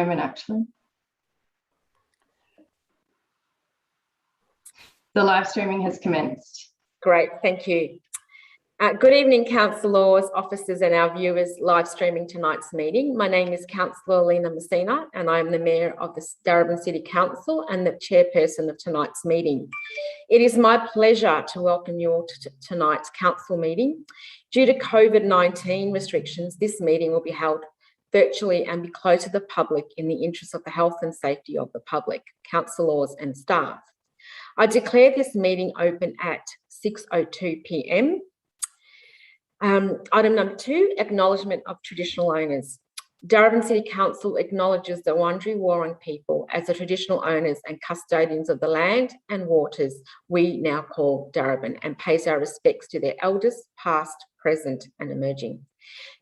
moment, actually. The live streaming has commenced. Great, thank you. Good evening, councillors, officers and our viewers live streaming tonight's meeting. My name is Councillor Lena Messina and I am the Mayor of the Daraban City Council and the chairperson of tonight's meeting. It is my pleasure to welcome you all to tonight's council meeting. Due to COVID-19 restrictions, this meeting will be held virtually and be closed to the public in the interest of the health and safety of the public, councillors and staff. I declare this meeting open at 6:02 p.m. Item number 2, acknowledgement of traditional owners. Daraban City Council acknowledges the Wurundjeri Wurrung people as the traditional owners and custodians of the land and waters we now call Daraban, and pays our respects to their elders, past, present and emerging.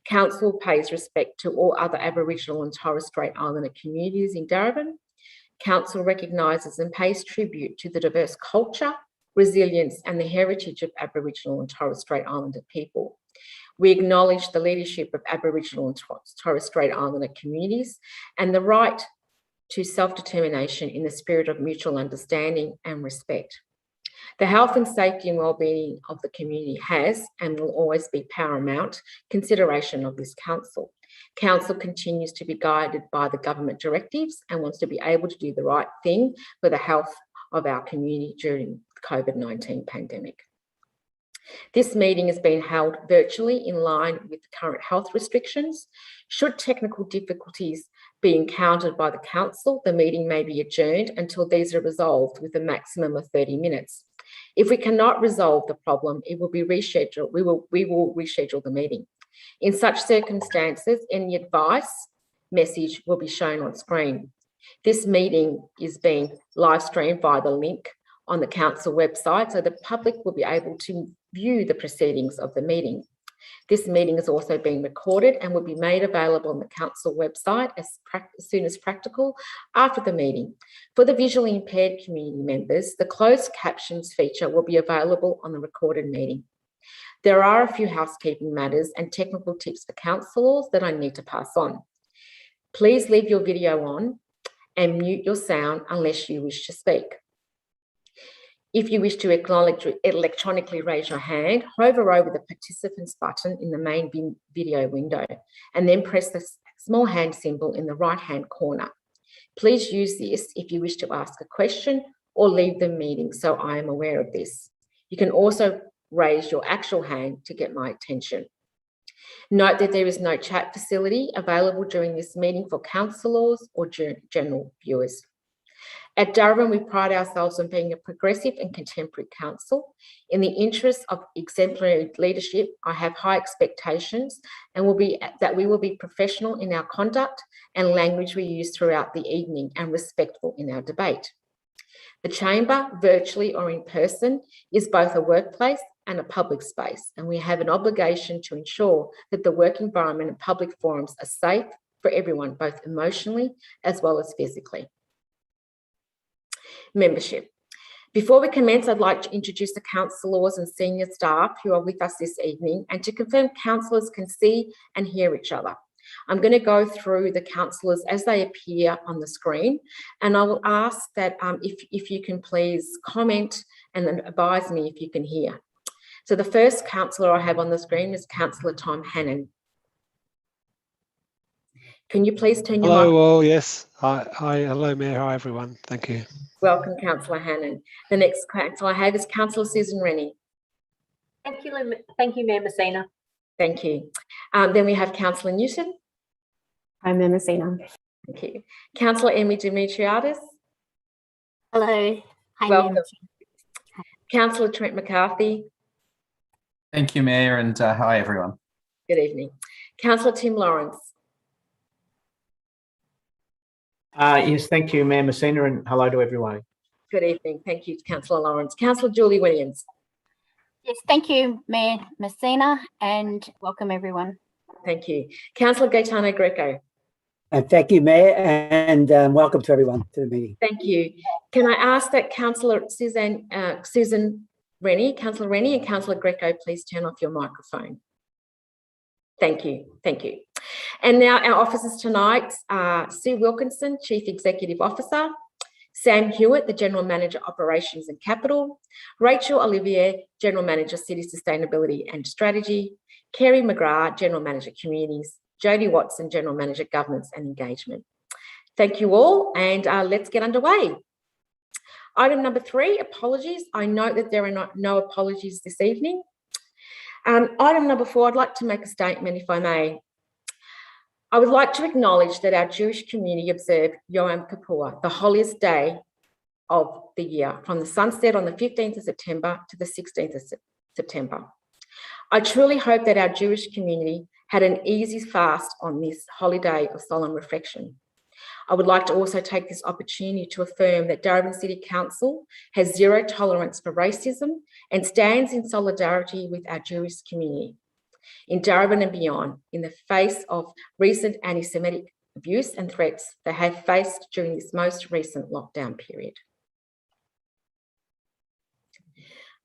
Council pays respect to all other Aboriginal and Torres Strait Islander communities in Daraban. Council recognises and pays tribute to the diverse culture, resilience and the heritage of Aboriginal and Torres Strait Islander people. We acknowledge the leadership of Aboriginal and Torres Strait Islander communities and the right to self-determination in the spirit of mutual understanding and respect. The health and safety and wellbeing of the community has and will always be paramount consideration of this council. Council continues to be guided by the government directives and wants to be able to do the right thing for the health of our community during the COVID-19 pandemic. This meeting is being held virtually in line with the current health restrictions. Should technical difficulties be encountered by the council, the meeting may be adjourned until these are resolved with a maximum of 30 minutes. If we cannot resolve the problem, it will be rescheduled. We will reschedule the meeting. In such circumstances, any advice message will be shown on screen. This meeting is being live streamed via the link on the council website, so the public will be able to view the proceedings of the meeting. This meeting is also being recorded and will be made available on the council website as soon as practical after the meeting. For the visually impaired community members, the closed captions feature will be available on the recorded meeting. There are a few housekeeping matters and technical tips for councillors that I need to pass on. Please leave your video on and mute your sound unless you wish to speak. If you wish to electronically raise your hand, hover over the participants button in the main video window and then press the small hand symbol in the right-hand corner. Please use this if you wish to ask a question or leave the meeting so I am aware of this. You can also raise your actual hand to get my attention. Note that there is no chat facility available during this meeting for councillors or general viewers. At Daraban, we pride ourselves on being a progressive and contemporary council. In the interest of exemplary leadership, I have high expectations and that we will be professional in our conduct and language we use throughout the evening and respectful in our debate. The chamber, virtually or in person, is both a workplace and a public space, and we have an obligation to ensure that the work environment and public forums are safe for everyone, both emotionally as well as physically. Membership. Before we commence, I'd like to introduce the councillors and senior staff who are with us this evening and to confirm councillors can see and hear each other. I'm going to go through the councillors as they appear on the screen, and I will ask that if you can please comment and then advise me if you can hear. So the first councillor I have on the screen is Councillor Tom Hannon. Can you please turn your mic? Hello all, yes. Hi, hello Mayor, hi everyone, thank you. Welcome, Councillor Hannon. The next councillor I have is Councillor Susan Rennie. Thank you, Mayor Messina. Thank you. Then we have Councillor Newton. Hi, Mayor Messina. Thank you. Councillor Emmy Dimitriadis. Hello. Hi, Welcome. Mayor. Councillor Trent McCarthy. Thank you, Mayor, and hi everyone. Good evening. Councillor Tim Lawrence. Yes, thank you, Mayor Messina, and hello to everyone. Good evening. Thank you, Councillor Lawrence. Councillor Julie Williams. Yes, thank you, Mayor Messina, and welcome everyone. Thank you. Councillor Gaetano Greco. Thank you, Mayor, and welcome to everyone to the meeting. Thank you. Can I ask that Councillor Susan Rennie, Councillor Rennie and Councillor Greco, please turn off your microphone. Thank you. Thank you. And now our officers tonight are Sue Wilkinson, Chief Executive Officer, Sam Hewitt, the General Manager, Operations and Capital, Rachel Olivier, General Manager, City Sustainability and Strategy, Kerry McGrath, General Manager, Communities, Jodie Watson, General Manager, Governance and Engagement. Thank you all, and let's get underway. Item number 3, apologies. I note that there are no apologies this evening. Item number 4, I'd like to make a statement, if I may. I would like to acknowledge that our Jewish community observed Yom Kippur, the holiest day of the year, from the sunset on the 15th of September to the 16th of September. I truly hope that our Jewish community had an easy fast on this holiday of solemn reflection. I would like to also take this opportunity to affirm that Daraban City Council has zero tolerance for racism and stands in solidarity with our Jewish community in Daraban and beyond, in the face of recent anti-Semitic abuse and threats they have faced during this most recent lockdown period.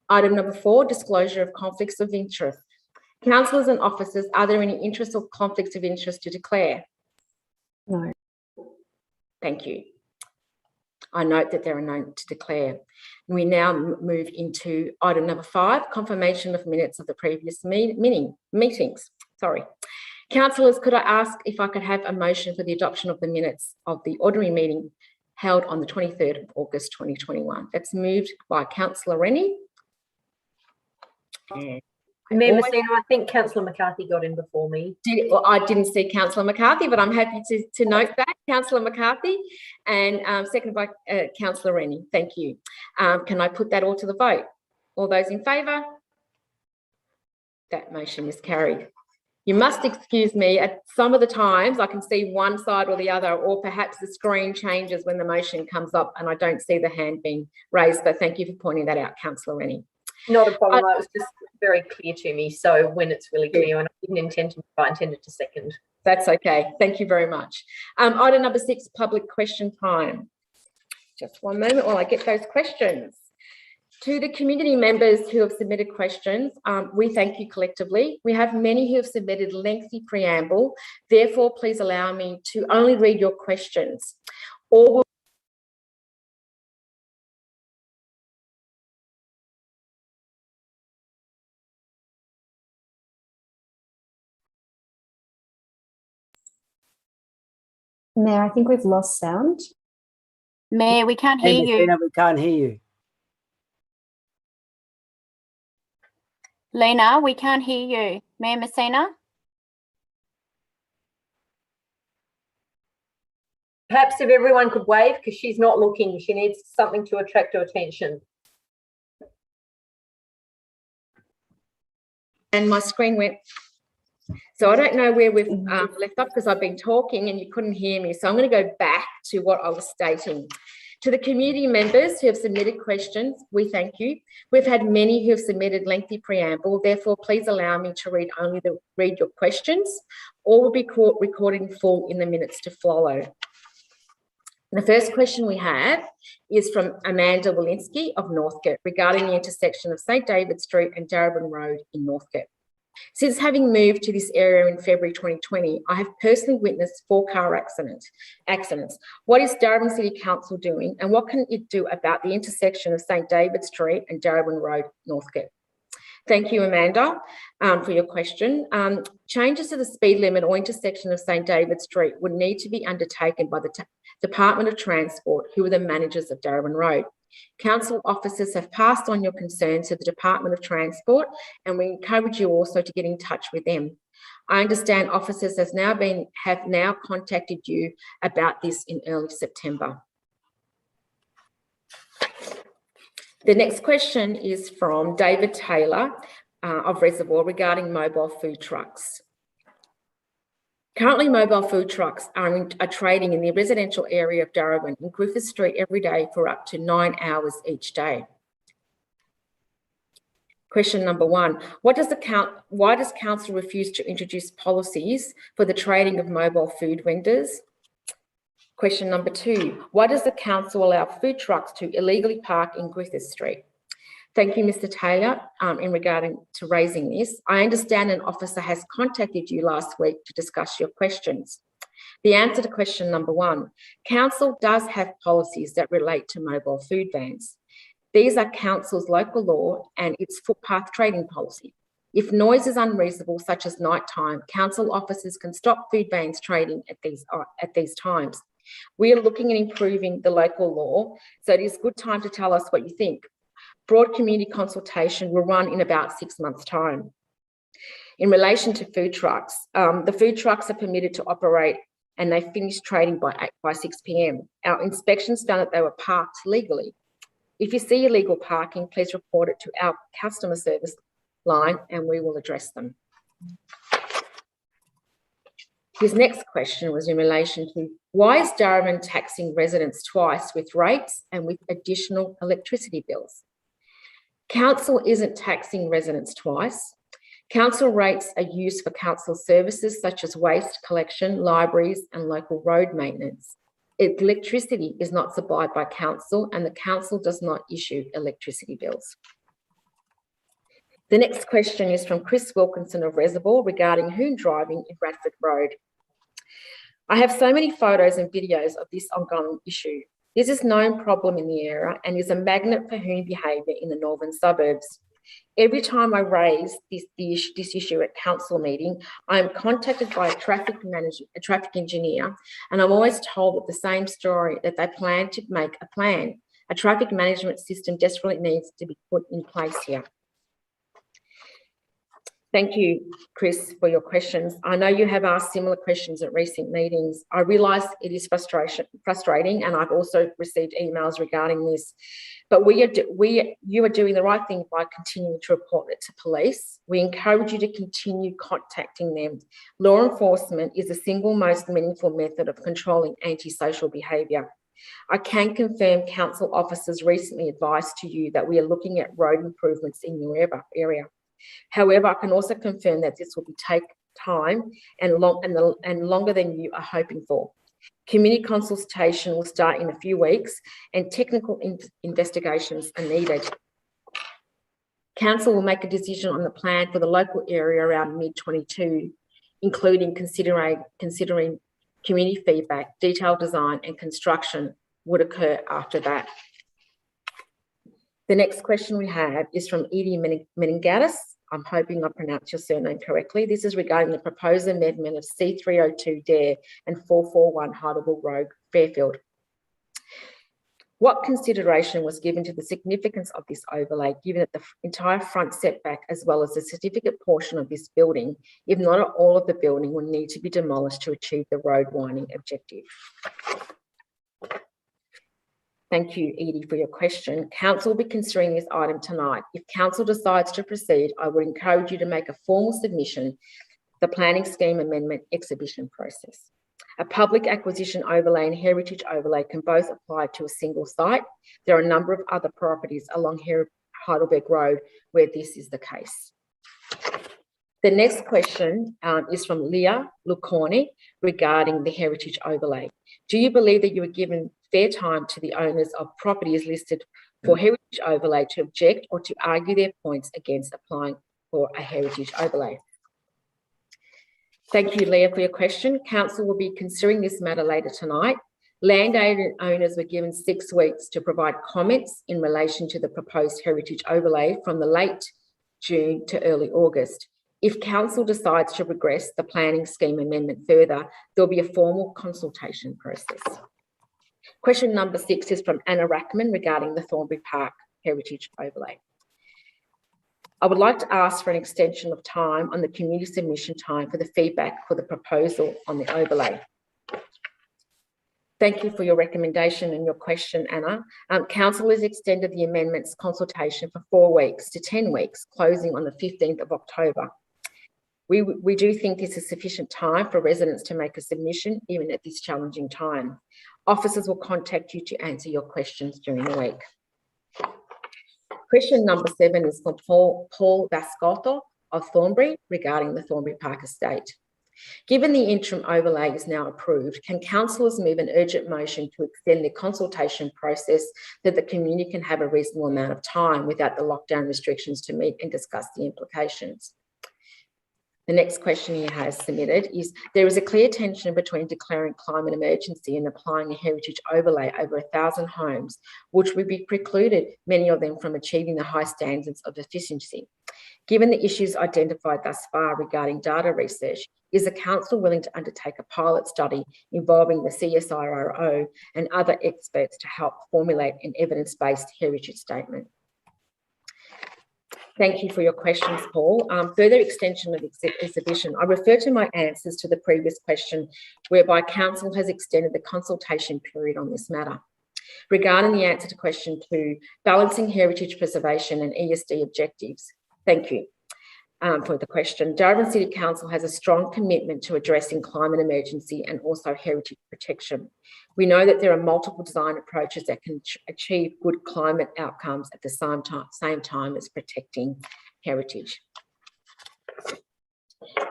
Item number 4, disclosure of conflicts of interest. Councillors and officers, are there any interests or conflicts of interest to declare? No. Thank you. I note that there are none to declare. We now move into item number 5, confirmation of minutes of the previous meetings. Sorry. Councillors, could I ask if I could have a motion for the adoption of the minutes of the ordinary meeting held on the 23rd of August 2021? That's moved by Councillor Rennie. Mayor Messina, I think Councillor McCarthy got in before me. I didn't see Councillor McCarthy, but I'm happy to note that. Councillor McCarthy, and seconded by Councillor Rennie. Thank you. Can I put that all to the vote? All those in favour? That motion is carried. You must excuse me, at some of the times I can see one side or the other, or perhaps the screen changes when the motion comes up and I don't see the hand being raised, but thank you for pointing that out, Councillor Rennie. Not a problem. It was just very clear to me. So when it's really clear, and I didn't intend to, I intended to second. That's okay. Thank you very much. Item number 6, public question time. Just one moment while I get those questions. To the community members who have submitted questions, we thank you collectively. We have many who have submitted lengthy preamble. Therefore, please allow me to only read your questions. Or Mayor, I think we've lost sound. Mayor, we can't hear you. We can't hear you. Lena, we can't hear you. Mayor Messina? Perhaps if everyone could wave, because she's not looking. She needs something to attract her attention. and my screen went. So I don't know where we've left off because I've been talking and you couldn't hear me. So I'm going to go back to what I was stating. To the community members who have submitted questions, we thank you. We've had many who have submitted lengthy preamble. Therefore, please allow me to read your questions. All will be recorded in full in the minutes to follow. The first question we have is from Amanda Walensky of Northcote regarding the intersection of St David Street and Daraban Road in Northcote. Since having moved to this area in February 2020, I have personally witnessed 4 car accidents. What is Daraban City Council doing and what can it do about the intersection of St David Street and Daraban Road, Northcote? Thank you, Amanda, for your question. Changes to the speed limit or intersection of St David Street would need to be undertaken by the Department of Transport, who are the managers of Daraban Road. Council officers have passed on your concerns to the Department of Transport, and we encourage you also to get in touch with them. I understand officers have now contacted you about this in early September. The next question is from David Taylor of Reservoir regarding mobile food trucks. Currently, mobile food trucks are trading in the residential area of Daraban in Griffith Street every day for up to 9 hours each day. Question number 1, why does Council refuse to introduce policies for the trading of mobile food vendors? Question number 2, why does the Council allow food trucks to illegally park in Griffith Street? Thank you, Mr. Taylor, in regarding to raising this. I understand an officer has contacted you last week to discuss your questions. The answer to question number 1, council does have policies that relate to mobile food vans. These are council's local law and its footpath trading policy. If noise is unreasonable, such as nighttime, council officers can stop food vans trading at these times. We are looking at improving the local law, so it is a good time to tell us what you think. Broad community consultation will run in about 6 months' time. In relation to food trucks, the food trucks are permitted to operate and they finish trading by 6 p.m. Our inspections found that they were parked legally. If you see illegal parking, please report it to our customer service line and we will address them. His next question was in relation to why is Daraban taxing residents twice with rates and with additional electricity bills? Council isn't taxing residents twice. Council rates are used for council services such as waste collection, libraries and local road maintenance. Electricity is not supplied by council and the council does not issue electricity bills. The next question is from Chris Wilkinson of Reservoir regarding hoon driving in Bradford Road. I have so many photos and videos of this ongoing issue. This is a known problem in the area and is a magnet for hoon behaviour in the northern suburbs. Every time I raise this issue at council meeting, I am contacted by a traffic engineer, and I'm always told that the same story, that they plan to make a plan. A traffic management system desperately needs to be put in place here. Thank you, Chris, for your questions. I know you have asked similar questions at recent meetings. I realise it is frustrating, and I've also received emails regarding this. But you are doing the right thing by continuing to report it to police. We encourage you to continue contacting them. Law enforcement is the single most meaningful method of controlling antisocial behaviour. I can confirm council officers recently advised to you that we are looking at road improvements in your area. However, I can also confirm that this will take time and longer than you are hoping for. Community consultation will start in a few weeks and technical investigations are needed. Council will make a decision on the plan for the local area around mid-22, including considering community feedback, detailed design and construction would occur after that. The next question we have is from Edie Meningatis. I'm hoping I pronounced your surname correctly. This is regarding the proposed amendment of C302 Dare and 441 Heidelberg Road, Fairfield. What consideration was given to the significance of this overlay, given that the entire front setback as well as the certificate portion of this building, if not all of the building, will need to be demolished to achieve the road widening objective? Thank you, Edie, for your question. Council will be considering this item tonight. If Council decides to proceed, I would encourage you to make a formal submission, the planning scheme amendment exhibition process. A public acquisition overlay and heritage overlay can both apply to a single site. There are a number of other properties along Heidelberg Road where this is the case. The next question is from Leah Lucorni regarding the heritage overlay. Do you believe that you were given fair time to the owners of properties listed for heritage overlay to object or to argue their points against applying for a heritage overlay? Thank you, Leah, for your question. Council will be considering this matter later tonight. Landowner owners were given 6 weeks to provide comments in relation to the proposed heritage overlay from the late June to early August. If Council decides to progress the planning scheme amendment further, there'll be a formal consultation process. Question number 6 is from Anna Rackman regarding the Thornbury Park heritage overlay. I would like to ask for an extension of time on the community submission time for the feedback for the proposal on the overlay. Thank you for your recommendation and your question, Anna. Council has extended the amendments consultation for 4 weeks to 10 weeks, closing on the 15th of October. We do think this is sufficient time for residents to make a submission, even at this challenging time. Officers will contact you to answer your questions during the week. Question number 7 is from Paul Vascotto of Thornbury regarding the Thornbury Park estate. Given the interim overlay is now approved, can councillors move an urgent motion to extend the consultation process so that the community can have a reasonable amount of time without the lockdown restrictions to meet and discuss the implications? The next question he has submitted is, there is a clear tension between declaring climate emergency and applying a heritage overlay over 1,000 homes, which would be precluded many of them from achieving the high standards of efficiency. Given the issues identified thus far regarding data research, is the council willing to undertake a pilot study involving the CSIRO and other experts to help formulate an evidence-based heritage statement? Thank you for your questions, Paul. Further extension of exhibition. I refer to my answers to the previous question, whereby council has extended the consultation period on this matter. Regarding the answer to question 2, balancing heritage preservation and ESD objectives. Thank you for the question. Daraban City Council has a strong commitment to addressing climate emergency and also heritage protection. We know that there are multiple design approaches that can achieve good climate outcomes at the same time as protecting heritage.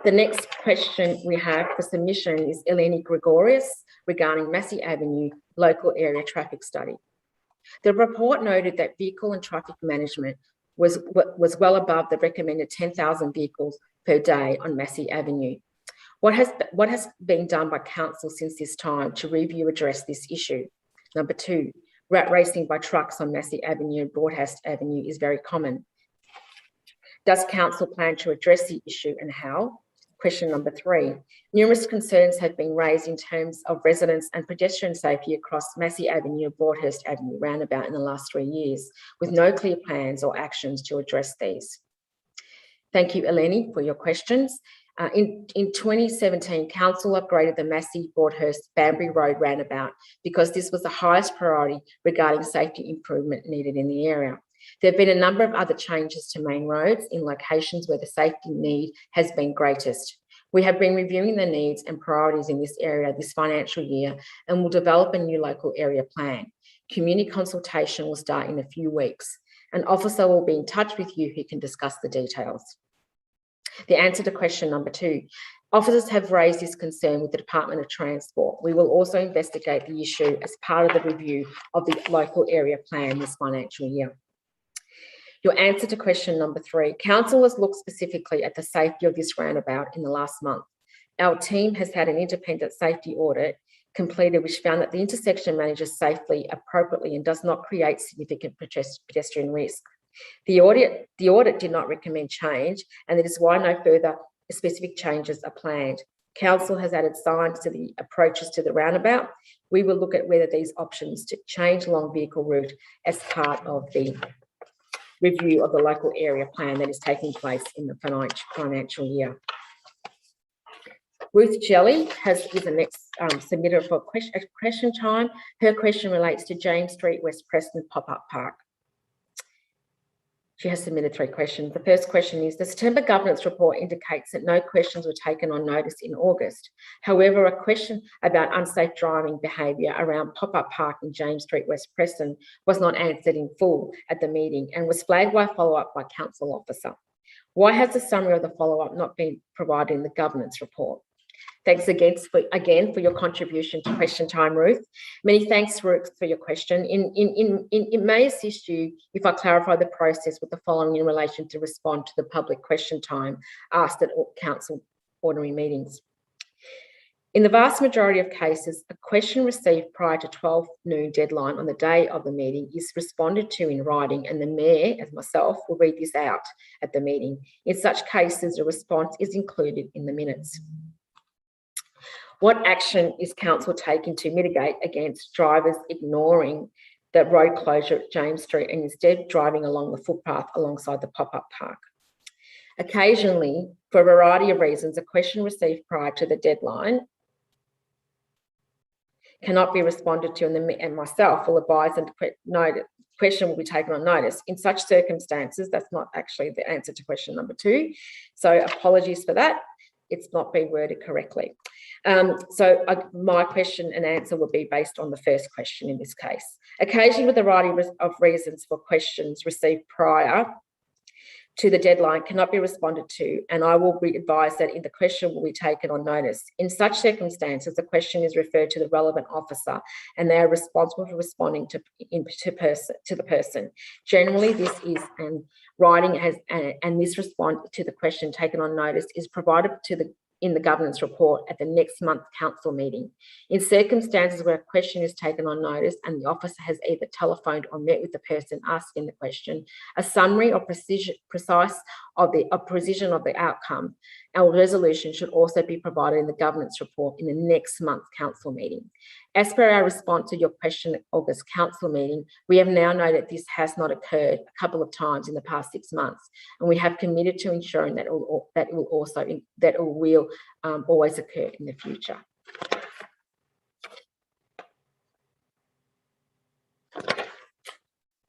The next question we have for submission is Eleni Gregorius regarding Massey Avenue local area traffic study. The report noted that vehicle and traffic management was well above the recommended 10,000 vehicles per day on Massey Avenue. What has been done by council since this time to review address this issue? Number 2, rat racing by trucks on Massey Avenue and Broadhurst Avenue is very common. Does council plan to address the issue and how? Question number 3, numerous concerns have been raised in terms of residents and pedestrian safety across Massey Avenue and Broadhurst Avenue roundabout in the last 3 years, with no clear plans or actions to address these. Thank you, Eleni, for your questions. In 2017, council upgraded the Massey Broadhurst Banbury Road roundabout because this was the highest priority regarding safety improvement needed in the area. There have been a number of other changes to main roads in locations where the safety need has been greatest. We have been reviewing the needs and priorities in this area this financial year and will develop a new local area plan. Community consultation will start in a few weeks. An officer will be in touch with you who can discuss the details. The answer to question number 2. Officers have raised this concern with the Department of Transport. We will also investigate the issue as part of the review of the local area plan this financial year. Your answer to question number 3. Council has looked specifically at the safety of this roundabout in the last month. Our team has had an independent safety audit completed which found that the intersection manages safely, appropriately and does not create significant pedestrian risk. The audit did not recommend change, and that is why no further specific changes are planned. Council has added signs to the approaches to the roundabout. We will look at whether these options to change long vehicle route as part of the review of the local area plan that is taking place in the financial year. Ruth Shelley is the next submitter for question time. Her question relates to James Street, West Preston pop-up park. She has submitted 3 questions. The first question is, the September governance report indicates that no questions were taken on notice in August. However, a question about unsafe driving behaviour around pop-up park in James Street, West Preston was not answered in full at the meeting and was flagged by follow-up by council officer. Why has the summary of the follow-up not been provided in the governance report? Thanks again for your contribution to question time, Ruth. Many thanks, Ruth, for your question. It may assist you if I clarify the process with the following in relation to respond to the public question time asked at council ordinary meetings. In the vast majority of cases, a question received prior to 12 noon deadline on the day of the meeting is responded to in writing, and the Mayor, as myself, will read this out at the meeting. In such cases, a response is included in the minutes. What action is council taking to mitigate against drivers ignoring the road closure at James Street and instead driving along the footpath alongside the pop-up park? Occasionally, for a variety of reasons, a question received prior to the deadline cannot be responded to, and myself will advise and the question will be taken on notice. In such circumstances, that's not actually the answer to question number 2. So apologies for that. It's not been worded correctly. My question and answer will be based on the first question in this case. Occasionally, with a variety of reasons for questions received prior to the deadline cannot be responded to, and I will be advised that the question will be taken on notice. In such circumstances, the question is referred to the relevant officer, and they are responsible for responding to the person. Generally, this is writing and this response to the question taken on notice is provided in the governance report at the next month's council meeting. In circumstances where a question is taken on notice and the officer has either telephoned or met with the person asking the question, a summary or precision of the outcome or resolution should also be provided in the governance report in the next month's council meeting. As per our response to your question at August council meeting, we have now noted this has not occurred a couple of times in the past 6 months, and we have committed to ensuring that it will always occur in the future.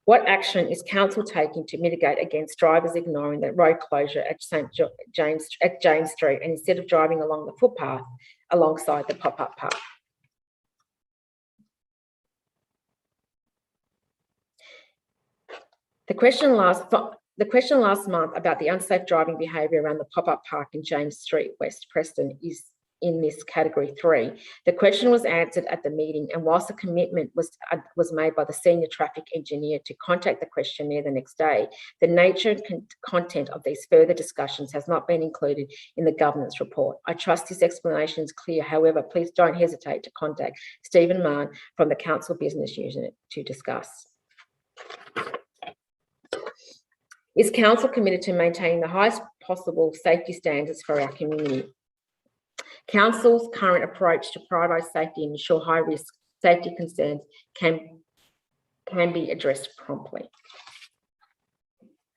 What action is council taking to mitigate against drivers ignoring the road closure at James Street and instead of driving along the footpath alongside the pop-up park? The question last month about the unsafe driving behaviour around the pop-up park in James Street, West Preston, is in this category 3. The question was answered at the meeting, and whilst a commitment was made by the senior traffic engineer to contact the questionnaire the next day, the nature and content of these further discussions has not been included in the governance report. I trust this explanation is clear. However, please don't hesitate to contact Stephen Mann from the Council Business Unit to discuss. Is Council committed to maintaining the highest possible safety standards for our community? Council's current approach to prioritise safety and ensure high-risk safety concerns can be addressed promptly.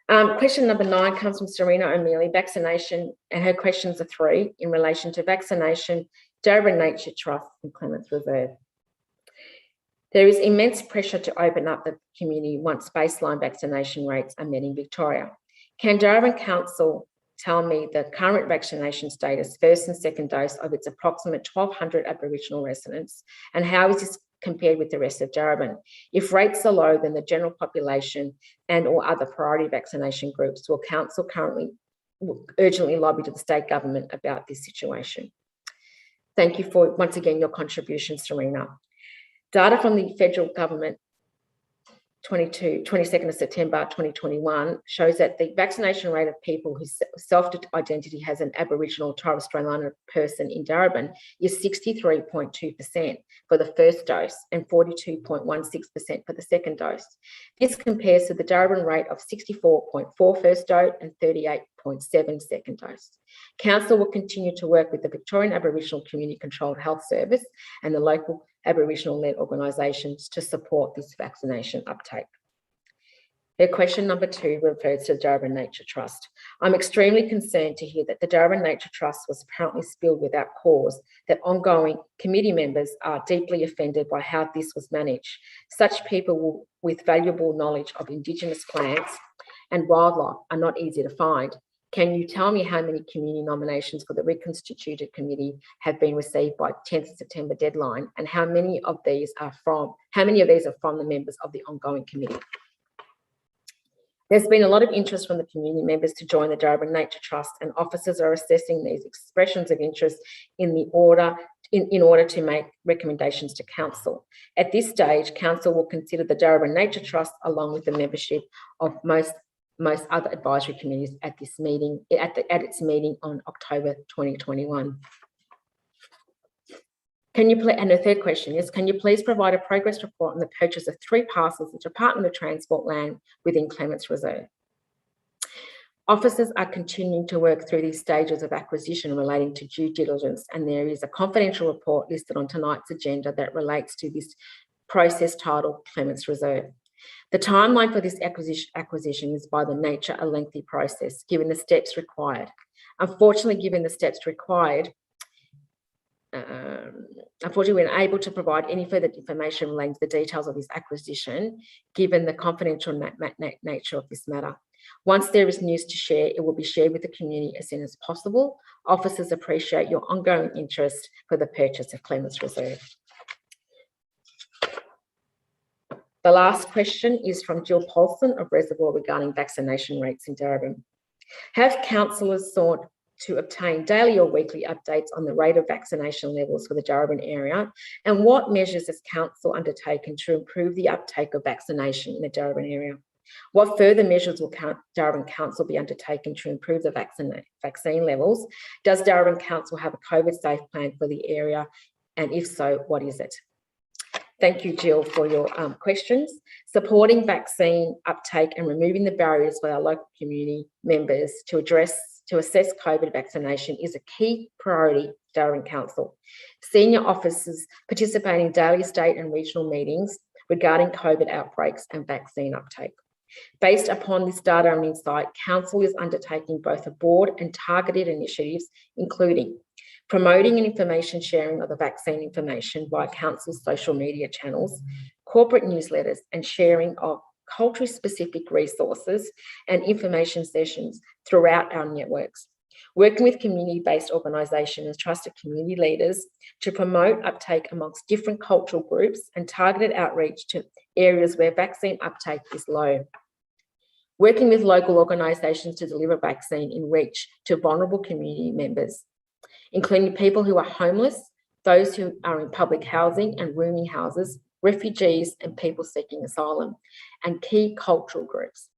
Question number 9 comes from Serena O'Mealy, vaccination, and her questions are 3 in relation to vaccination, Daraban Nature Trust and Clements Reserve. There is immense pressure to open up the community once baseline vaccination rates are met in Victoria. Can Daraban Council tell me the current vaccination status, first and second dose, of its approximate 1,200 Aboriginal residents, and how is this compared with the rest of Daraban? If rates are low than the general population and or other priority vaccination groups, will Council currently urgently lobby to the state government about this situation? Thank you for, once again, your contribution, Serena. Data from the federal government 22nd of September 2021 shows that the vaccination rate of people whose self-identity has an Aboriginal or Torres Strait Islander person in Daraban is 63.2% for the first dose and 42.16% for the second dose. This compares to the Daraban rate of 64.4 first dose and 38.7 second dose. Council will continue to work with the Victorian Aboriginal Community Controlled Health Service and the local Aboriginal-led organisations to support this vaccination uptake. Her question number 2 refers to the Daraban Nature Trust. I'm extremely concerned to hear that the Daraban Nature Trust was apparently spilled without cause, that ongoing committee members are deeply offended by how this was managed. Such people with valuable knowledge of Indigenous plants and wildlife are not easy to find. Can you tell me how many community nominations for the reconstituted committee have been received by 10th September deadline, and how many of these are from the members of the ongoing committee? There's been a lot of interest from the community members to join the Daraban Nature Trust, and officers are assessing these expressions of interest in order to make recommendations to Council. At this stage, Council will consider the Daraban Nature Trust along with the membership of most other advisory committees at this meeting, at its meeting on October 2021. And the third question is, can you please provide a progress report on the purchase of 3 parcels of Department of Transport land within Clements Reserve? Officers are continuing to work through these stages of acquisition relating to due diligence, and there is a confidential report listed on tonight's agenda that relates to this process titled Clements Reserve. The timeline for this acquisition is by the nature a lengthy process, given the steps required. Unfortunately, given the steps required, we're unable to provide any further information relating to the details of this acquisition, given the confidential nature of this matter. Once there is news to share, it will be shared with the community as soon as possible. Officers appreciate your ongoing interest for the purchase of Clements Reserve. The last question is from Jill Paulson of Reservoir regarding vaccination rates in Daraban. Have councillors sought to obtain daily or weekly updates on the rate of vaccination levels for the Daraban area? And what measures has council undertaken to improve the uptake of vaccination in the Daraban area? What further measures will Daraban Council be undertaking to improve the vaccine levels? Does Daraban Council have a COVID safe plan for the area? And if so, what is it? Thank you, Jill, for your questions. Supporting vaccine uptake and removing the barriers for our local community members to assess COVID vaccination is a key priority for Daraban Council. Senior officers participate in daily state and regional meetings regarding COVID outbreaks and vaccine uptake. Based upon this data and insight, Council is undertaking both a broad and targeted initiatives, including promoting and information sharing of the vaccine information via Council's social media channels, corporate newsletters, and sharing of culture-specific resources and information sessions throughout our networks. Working with community-based organisations and trusted community leaders to promote uptake amongst different cultural groups and targeted outreach to areas where vaccine uptake is low. Working with local organisations to deliver vaccine in reach to vulnerable community members, including people who are homeless, those who are in public housing and rooming houses, refugees and people seeking asylum, and key cultural groups.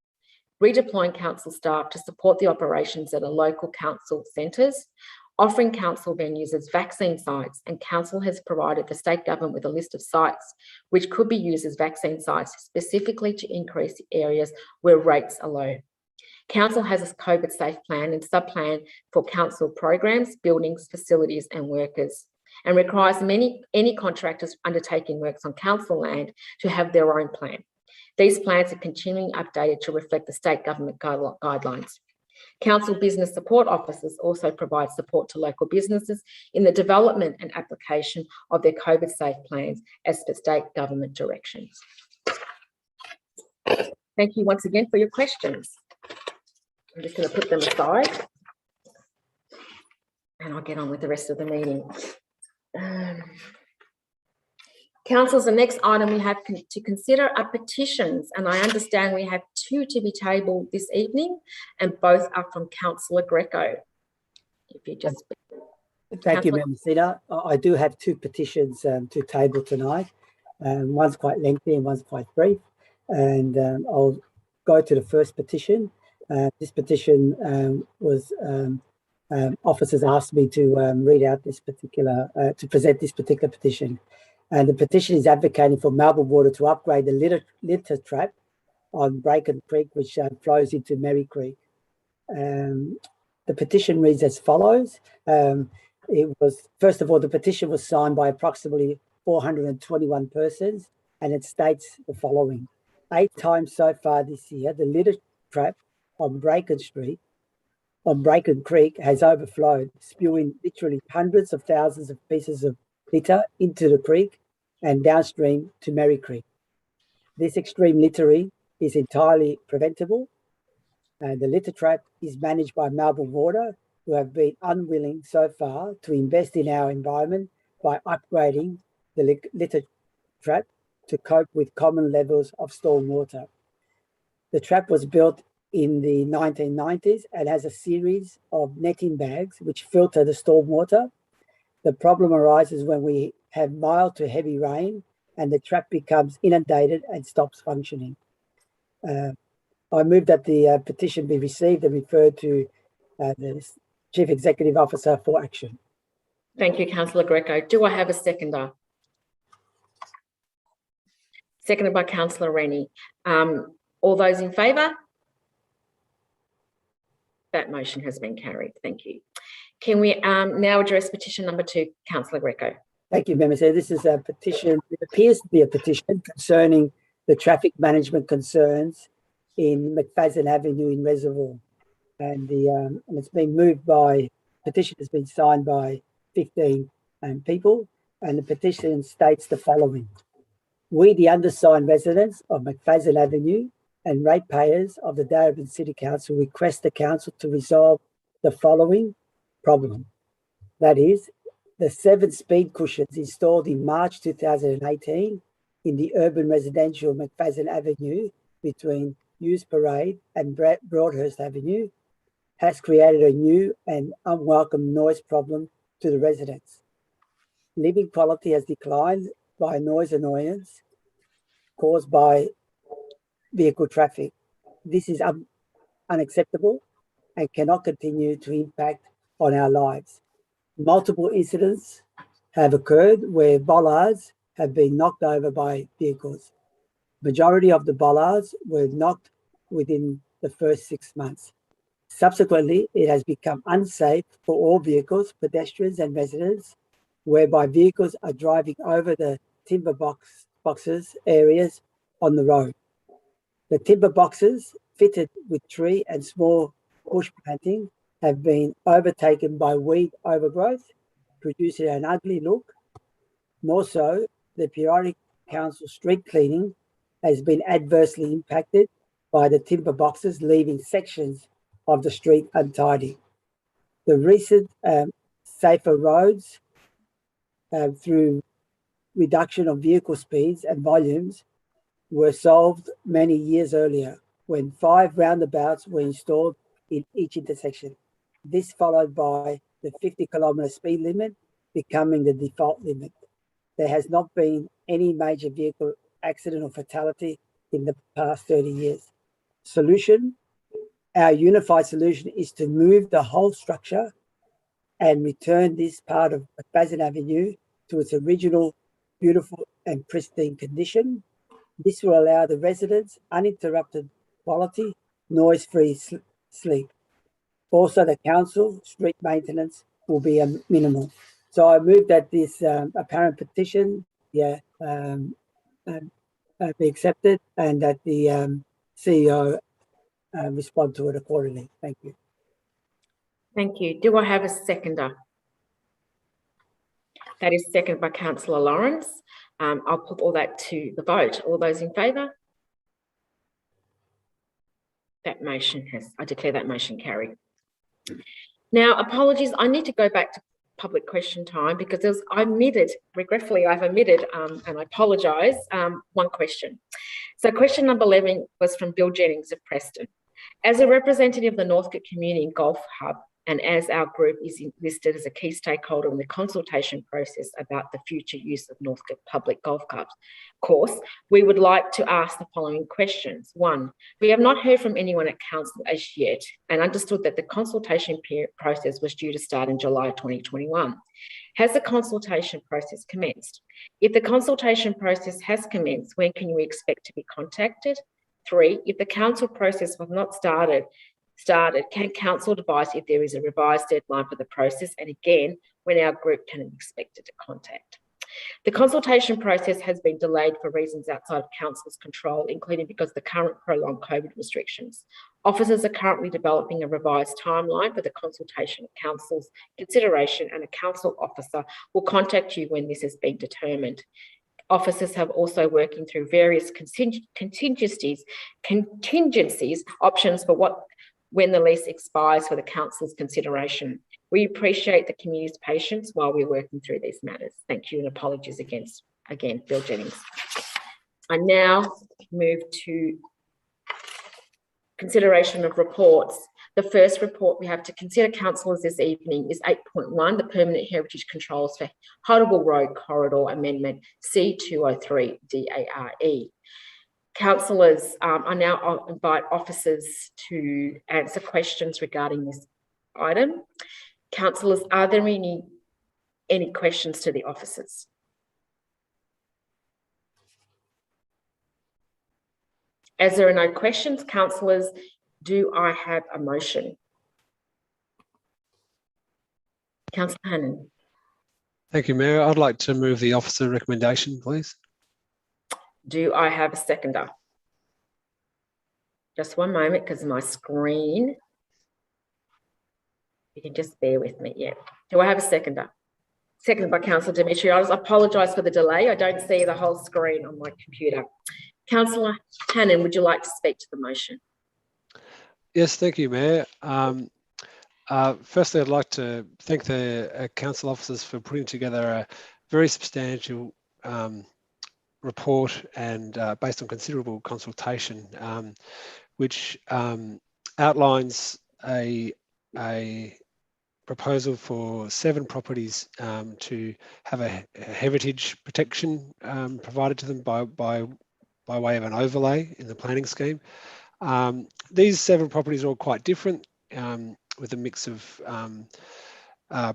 Redeploying council staff to support the operations at a local council centres, offering council venues as vaccine sites, and council has provided the state government with a list of sites which could be used as vaccine sites specifically to increase the areas where rates are low. Council has a COVID safe plan and sub-plan for council programs, buildings, facilities and workers, and requires any contractors undertaking works on council land to have their own plan. These plans are continually updated to reflect the state government guidelines. Council business support officers also provide support to local businesses in the development and application of their COVID safe plans as per state government directions. Thank you once again for your questions. I'm just going to put them aside and I'll get on with the rest of the meeting. Councillors, the next item we have to consider are petitions, and I understand we have 2 to be tabled this evening, and both are from Councillor Greco. If you just... Thank you, Madam Messina. I do have 2 petitions to table tonight. One's quite lengthy and one's quite brief, and I'll go to the first petition. This petition was officers asked me to read out this particular, to present this particular petition. And the petition is advocating for Melbourne Water to upgrade the litter trap on Bracken Creek, which flows into Merry Creek. The petition reads as follows. First of all, the petition was signed by approximately 421 persons, and it states the following. 8 times so far this year, the litter trap on Bracken Creek has overflowed, spewing literally hundreds of thousands of pieces of litter into the creek and downstream to Merry Creek. This extreme littering is entirely preventable, and the litter trap is managed by Melbourne Water, who have been unwilling so far to invest in our environment by upgrading the litter trap to cope with common levels of storm water. The trap was built in the 1990s and has a series of netting bags which filter the storm water. The problem arises when we have mild to heavy rain and the trap becomes inundated and stops functioning. I move that the petition be received and referred to the Chief Executive Officer for action. Thank you, Councillor Greco. Do I have a seconder? Seconded by Councillor Rennie. All those in favour? That motion has been carried. Thank you. Can we now address petition number 2, Councillor Greco? Thank you, Member. So this is a petition, it appears to be a petition concerning the traffic management concerns in Mcfadden Avenue in Reservoir. And it's been moved by, petition has been signed by 15 people, and the petition states the following. We, the undersigned residents of Mcfadden Avenue and ratepayers of the Daraban City Council, request the council to resolve the following problem. That is, the 7 speed cushions installed in March 2018 in the urban residential Mcfadden Avenue between Hughes Parade and Broadhurst Avenue has created a new and unwelcome noise problem to the residents. Living quality has declined by noise annoyance caused by vehicle traffic. This is unacceptable and cannot continue to impact on our lives. Multiple incidents have occurred where bollards have been knocked over by vehicles. Majority of the bollards were knocked within the first 6 months. Subsequently, it has become unsafe for all vehicles, pedestrians and residents, whereby vehicles are driving over the timber boxes areas on the road. The timber boxes fitted with tree and small bush planting have been overtaken by weed overgrowth, producing an ugly look. More so, the periodic council street cleaning has been adversely impacted by the timber boxes, leaving sections of the street untidy. The recent safer roads through reduction of vehicle speeds and volumes were solved many years earlier when 5 roundabouts were installed in each intersection. This followed by the 50-kilometre speed limit becoming the default limit. There has not been any major vehicle accident or fatality in the past 30 years. Solution, our unified solution is to move the whole structure and return this part of Mcfadden Avenue to its original beautiful and pristine condition. This will allow the residents uninterrupted quality, noise-free sleep. Also, the council street maintenance will be minimal. So I move that this apparent petition be accepted and that the CEO respond to it accordingly. Thank you. Thank you. Do I have a seconder? That is seconded by Councillor Lawrence. I'll put all that to the vote. All those in favour? That motion I declare that motion carried. Now, apologies, I need to go back to public question time because regretfully, I've omitted, and I apologise, one question. So question number 11 was from Bill Jennings of Preston. As a representative of the Northcote Community Golf Hub, and as our group is listed as a key stakeholder in the consultation process about the future use of Northcote Public Golf Course, we would like to ask the following questions. 1, we have not heard from anyone at Council as yet and understood that the consultation process was due to start in July 2021. Has the consultation process commenced? If the consultation process has commenced, when can we expect to be contacted? 3, if the council process was not started, can council advise if there is a revised deadline for the process, and again, when our group can be expected to contact? The consultation process has been delayed for reasons outside of council's control, including because of the current prolonged COVID restrictions. Officers are currently developing a revised timeline for the consultation of council's consideration, and a council officer will contact you when this has been determined. Officers have also working through various contingencies, options for when the lease expires for the council's consideration. We appreciate the community's patience while we're working through these matters. Thank you and apologies again, Bill Jennings. I now move to consideration of reports. The first report we have to consider, councillors, this evening is 8.1, the Permanent Heritage Controls for Hodable Road Corridor Amendment C203 DARE. Councillors, I now invite officers to answer questions regarding this item. Councillors, are there any questions to the officers? As there are no questions, councillors, do I have a motion? Councillor Hannan. Thank you, Mayor. I'd like to move the officer recommendation, please. Do I have a seconder? Just one moment, because my screen, you can just bear with me. Yeah. Do I have a seconder? Seconded by Councillor Dimitriadis. I apologise for the delay. I don't see the whole screen on my computer. Councillor Hannan, would you like to speak to the motion? Yes, thank you, Mayor. Firstly, I'd like to thank the council officers for putting together a very substantial report and based on considerable consultation, which outlines a a proposal for 7 properties to have a heritage protection provided to them by way of an overlay in the planning scheme. These 7 properties are all quite different, with a mix of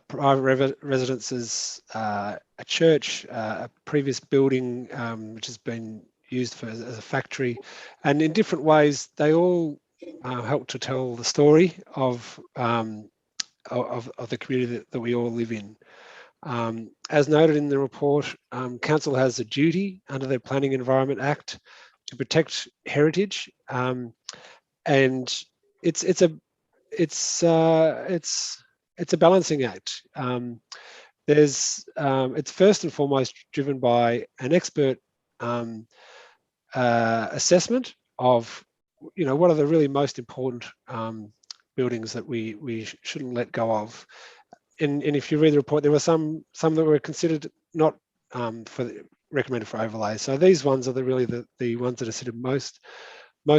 private residences, a church, a previous building which has been used as a factory, and in different ways they all help to tell the story of the community that we all live in. As noted in the report, Council has a duty under the Planning Environment Act to protect heritage, and it's a balancing act. It's first and foremost driven by an expert assessment of, what are the really most important buildings that we shouldn't let go of. And if you read the report, there were some that were considered not recommended for overlay. So these ones are really the ones that are considered most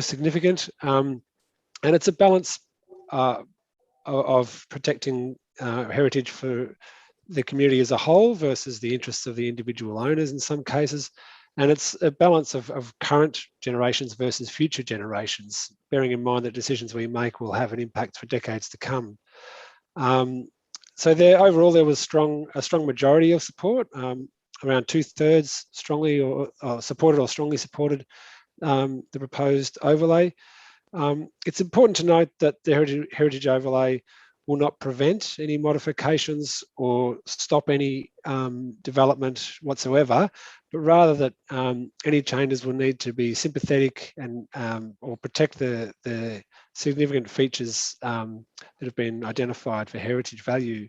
significant. And it's a balance of protecting heritage for the community as a whole versus the interests of the individual owners in some cases. And it's a balance of current generations versus future generations, bearing in mind that decisions we make will have an impact for decades to come. So overall, there was a strong majority of support, around 2/3 strongly or supported or strongly supported the proposed overlay. It's important to note that the heritage overlay will not prevent any modifications or stop any development whatsoever, but rather that any changes will need to be sympathetic and or protect the significant features that have been identified for heritage value.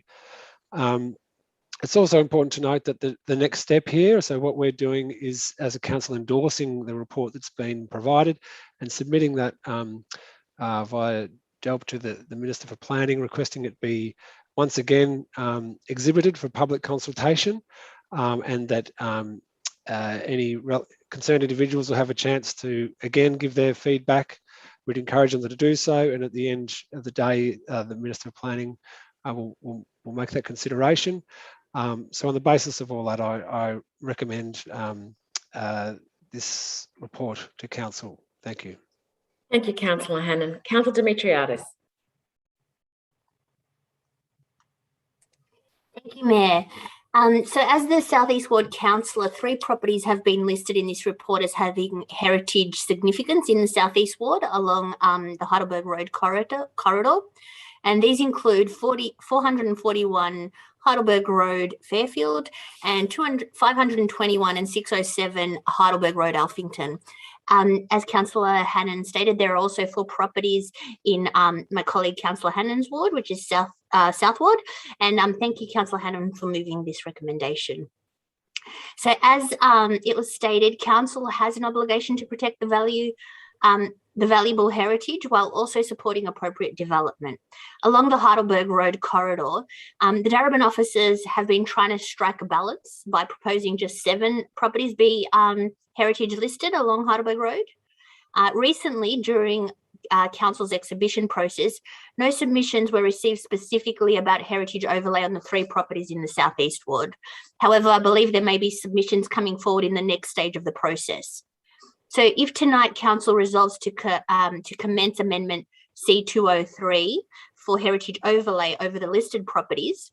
It's also important to note that the next step here, so what we're doing is, as a council, endorsing the report that's been provided and submitting that via DELP to the Minister for Planning, requesting it be once again exhibited for public consultation, and that any concerned individuals will have a chance to again give their feedback. We'd encourage them to do so, and at the end of the day, the Minister for Planning will make that consideration. So on the basis of all that, I recommend this report to Council. Thank you. Thank you, Councillor Hannan. Councillor Demetriadis. Thank you, Mayor. So as the South East Ward Councillor, 3 properties have been listed in this report as having heritage significance in the South East Ward along the Heidelberg Road corridor. And these include 441 Heidelberg Road, Fairfield, and 521 and 607 Heidelberg Road, Alphington. As Councillor Hannan stated, there are also 4 properties in my colleague Councillor Hannan's ward, which is South Ward. And thank you, Councillor Hannan, for moving this recommendation. So as it was stated, Council has an obligation to protect the valuable heritage while also supporting appropriate development. Along the Heidelberg Road corridor, the Daraban officers have been trying to strike a balance by proposing just 7 properties be heritage listed along Heidelberg Road. Recently, during Council's exhibition process, no submissions were received specifically about heritage overlay on the 3 properties in the South East Ward. However, I believe there may be submissions coming forward in the next stage of the process. So if tonight Council resolves to commence Amendment C203 for heritage overlay over the listed properties,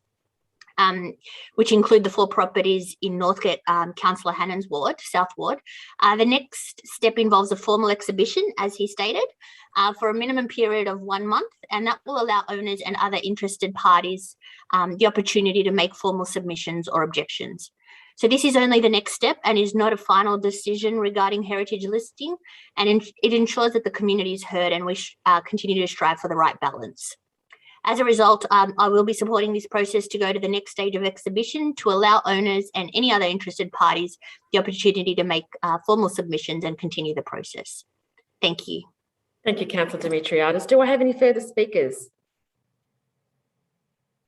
which include the 4 properties in Northgate, Councillor Hannan's ward, South Ward, the next step involves a formal exhibition, as he stated, for a minimum period of 1 month, and that will allow owners and other interested parties the opportunity to make formal submissions or objections. So this is only the next step and is not a final decision regarding heritage listing, and it ensures that the community is heard and we continue to strive for the right balance. As a result, I will be supporting this process to go to the next stage of exhibition to allow owners and any other interested parties the opportunity to make formal submissions and continue the process. Thank you. Thank you, Councillor Demetriadis. Do I have any further speakers?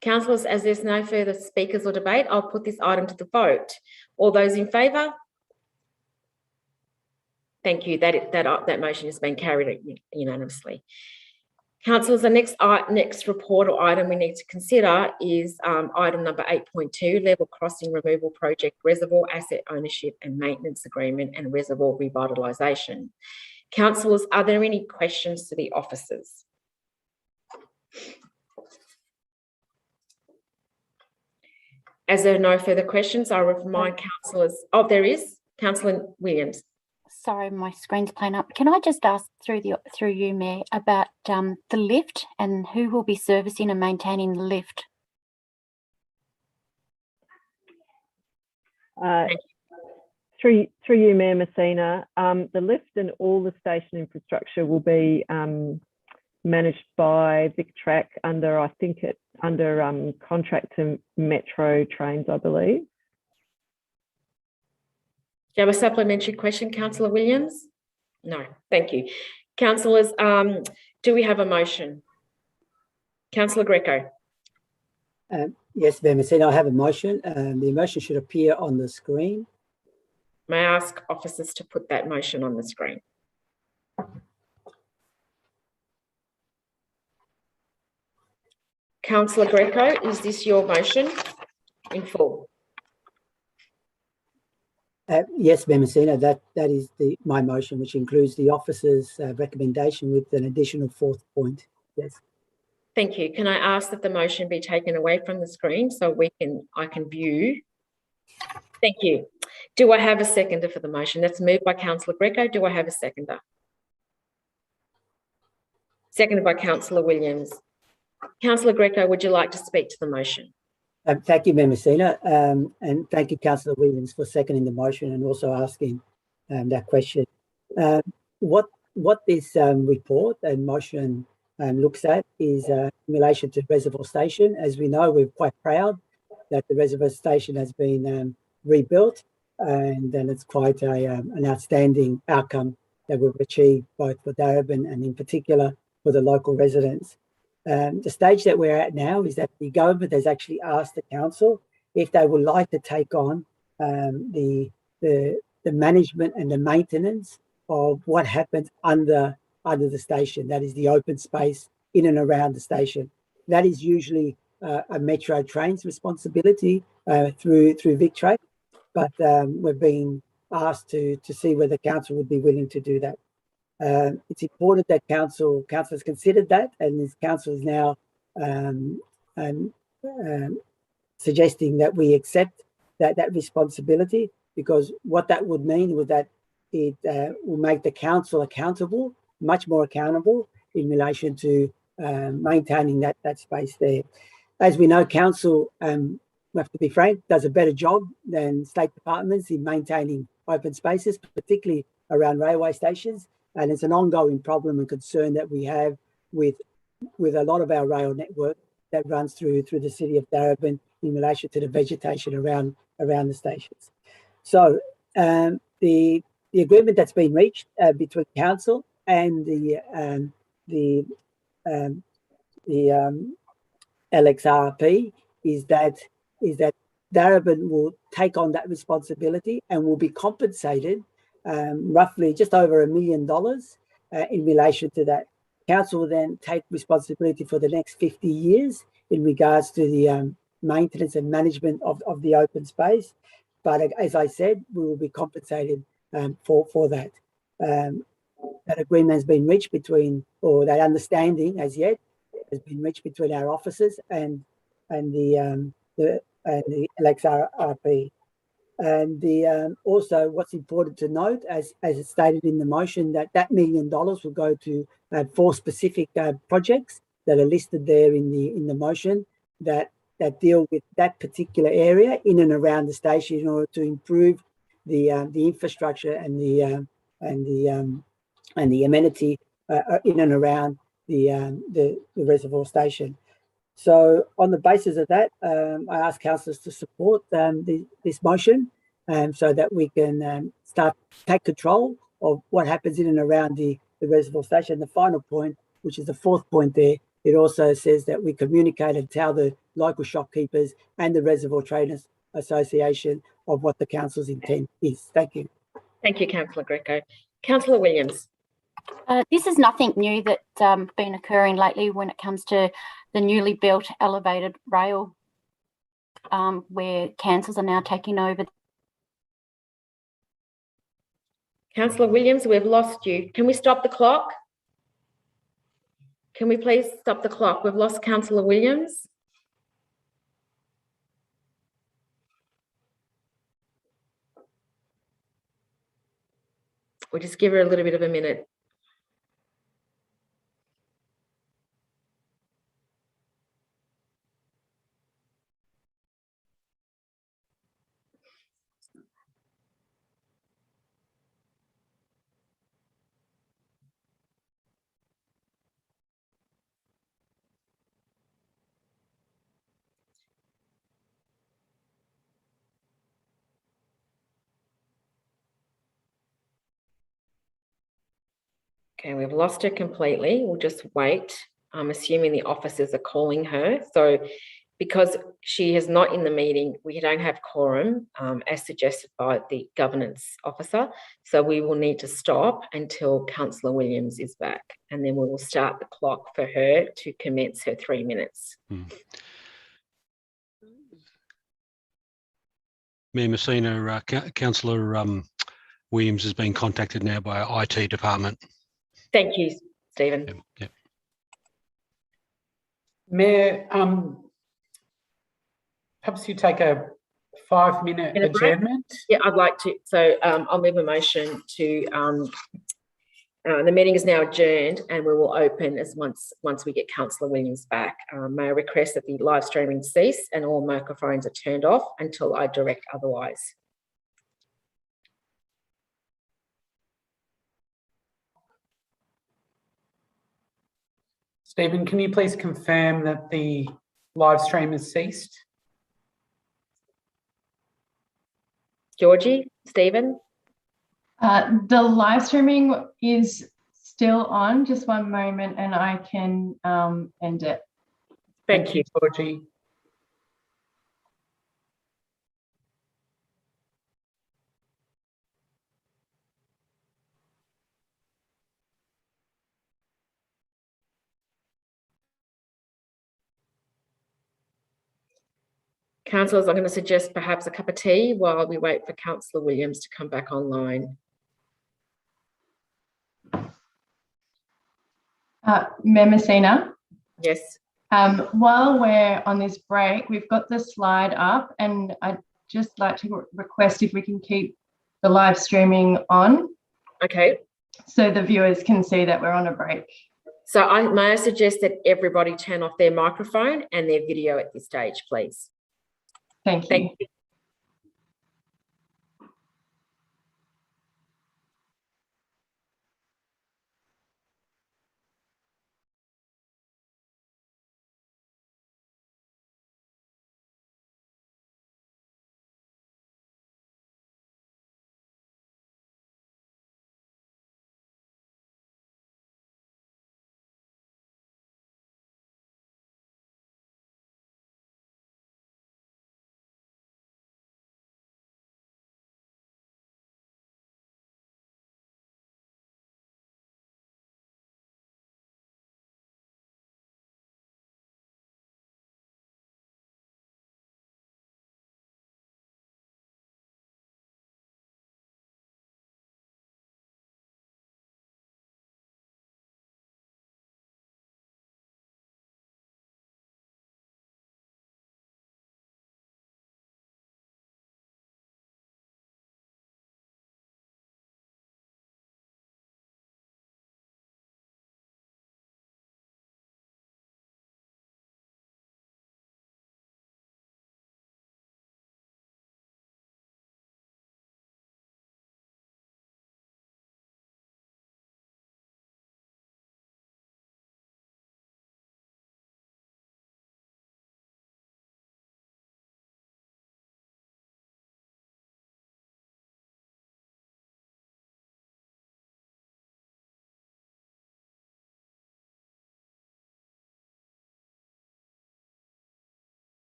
Councillors, as there's no further speakers or debate, I'll put this item to the vote. All those in favour? Thank you. That motion has been carried unanimously. Councillors, the next report or item we need to consider is item number 8.2, Level Crossing Removal Project, Reservoir Asset Ownership and Maintenance Agreement and Reservoir Revitalisation. Councillors, are there any questions to the officers? As there are no further questions, I remind councillors, there is, Councillor Williams. Sorry, my screen's playing up. Can I just ask through you, Mayor, about the lift and who will be servicing and maintaining the lift? Through you, Mayor Messina, the lift and all the station infrastructure will be managed by VicTrack under, I think it's under contract to Metro Trains, I believe. Do you have a supplementary question, Councillor Williams? No, thank you. Councillors, do we have a motion? Councillor Greco. Yes, Mayor Messina, I have a motion. The motion should appear on the screen. May I ask officers to put that motion on the screen? Councillor Greco, is this your motion in full? Yes, Mayor Messina, that is my motion, which includes the officer's recommendation with an additional 4th point. Yes. Thank you. Can I ask that the motion be taken away from the screen so I can view? Thank you. Do I have a seconder for the motion? That's moved by Councillor Greco. Do I have a seconder? Seconded by Councillor Williams. Councillor Greco, would you like to speak to the motion? Thank you, Mayor Messina, and thank you, Councillor Williams, for seconding the motion and also asking that question. What this report and motion looks at is in relation to Reservoir Station. As we know, we're quite proud that the Reservoir Station has been rebuilt, and then it's quite an outstanding outcome that we've achieved both for Daraban and in particular for the local residents. The stage that we're at now is that the government has actually asked the council if they would like to take on the management and the maintenance of what happens under the station. That is the open space in and around the station. That is usually a Metro Trains responsibility through VicTrack, but we're being asked to see whether council would be willing to do that. It's important that council has considered that, and this council is now suggesting that we accept that responsibility, because what that would mean would that it will make the council accountable, much more accountable in relation to maintaining that space there. As we know, council, we have to be frank, does a better job than state departments in maintaining open spaces, particularly around railway stations. And it's an ongoing problem and concern that we have with a lot of our rail network that runs through the city of Daraban in relation to the vegetation around the stations. So the agreement that's been reached between council and the LXRP is that Daraban will take on that responsibility and will be compensated roughly just over $1 million in relation to that. Council will then take responsibility for the next 50 years in regards to the maintenance and management of the open space. But as I said, we will be compensated for that. That agreement has been reached between, or that understanding as yet has been reached between our officers and the LXRP. And also what's important to note, as it's stated in the motion, that $1 million will go to 4 specific projects that are listed there in the motion that deal with that particular area in and around the station in order to improve the infrastructure and the amenity in and around the Reservoir Station. So on the basis of that, I ask councillors to support this motion so that we can take control of what happens in and around the Reservoir Station. The final point, which is the 4th point there, it also says that we communicate and tell the local shopkeepers and the Reservoir Traders Association of what the council's intent is. Thank you. Thank you, Councillor Greco. Councillor Williams. This is nothing new that's been occurring lately when it comes to the newly built elevated rail, where councils are now taking over. Councillor Williams, we've lost you. Can we stop the clock? Can we please stop the clock? We've lost Councillor Williams. We'll just give her a little bit of a minute. Okay, we've lost her completely. We'll just wait. I'm assuming the officers are calling her. So because she is not in the meeting, we don't have quorum, as suggested by the governance officer. So we will need to stop until Councillor Williams is back, and then we will start the clock for her to commence her 3 minutes. Mayor Messina, Councillor Williams has been contacted now by our IT department. Thank you, Stephen. Yep. Mayor, perhaps you take a 5-minute adjournment. Yeah, I'd like to. So I'll move a motion to the meeting is now adjourned, and we will open as once we get Councillor Williams back. May I request that the live streaming cease and all microphones are turned off until I direct otherwise. Stephen, can you please confirm that the live stream has ceased? Georgie, Stephen? The live streaming is still on. Just one moment and I can end it. Thank you, Georgie. Councillors, I'm going to suggest perhaps a cup of tea while we wait for Councillor Williams to come back online. Mayor Messina? Yes. While we're on this break, we've got the slide up, and I'd just like to request if we can keep the live streaming on. Okay. So the viewers can see that we're on a break. So may I suggest that everybody turn off their microphone and their video at this stage, please? Thank you. Thank you.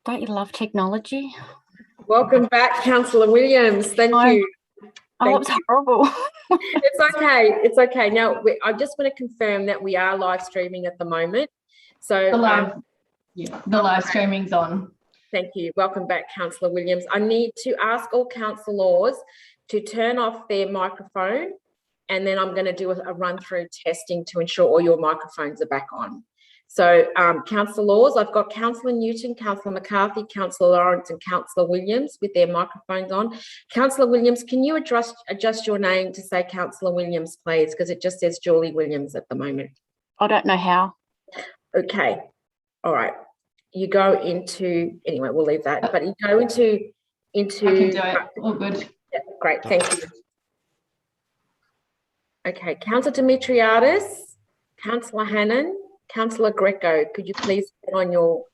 Don't you love technology? Welcome back, Councillor Williams. Thank you. Oh, it's horrible. It's okay. It's okay. Now, I just want to confirm that we are live streaming at the moment. So the live streaming's on. Thank you. Welcome back, Councillor Williams. I need to ask all councillors to turn off their microphone, and then I'm going to do a run-through testing to ensure all your microphones are back on. So, councillors, I've got Councillor Newton, Councillor McCarthy, Councillor Lawrence and Councillor Williams with their microphones on. Councillor Williams, can you adjust your name to say Councillor Williams, please? Because it just says Julie Williams at the moment. I don't know how. Okay. All right. You go into, anyway, we'll leave that, but you go into. I can do it. All good. Yeah, great. Thank you. Okay. Councillor Dimitriadis, Councillor Hannan, Councillor Greco, could you please put on your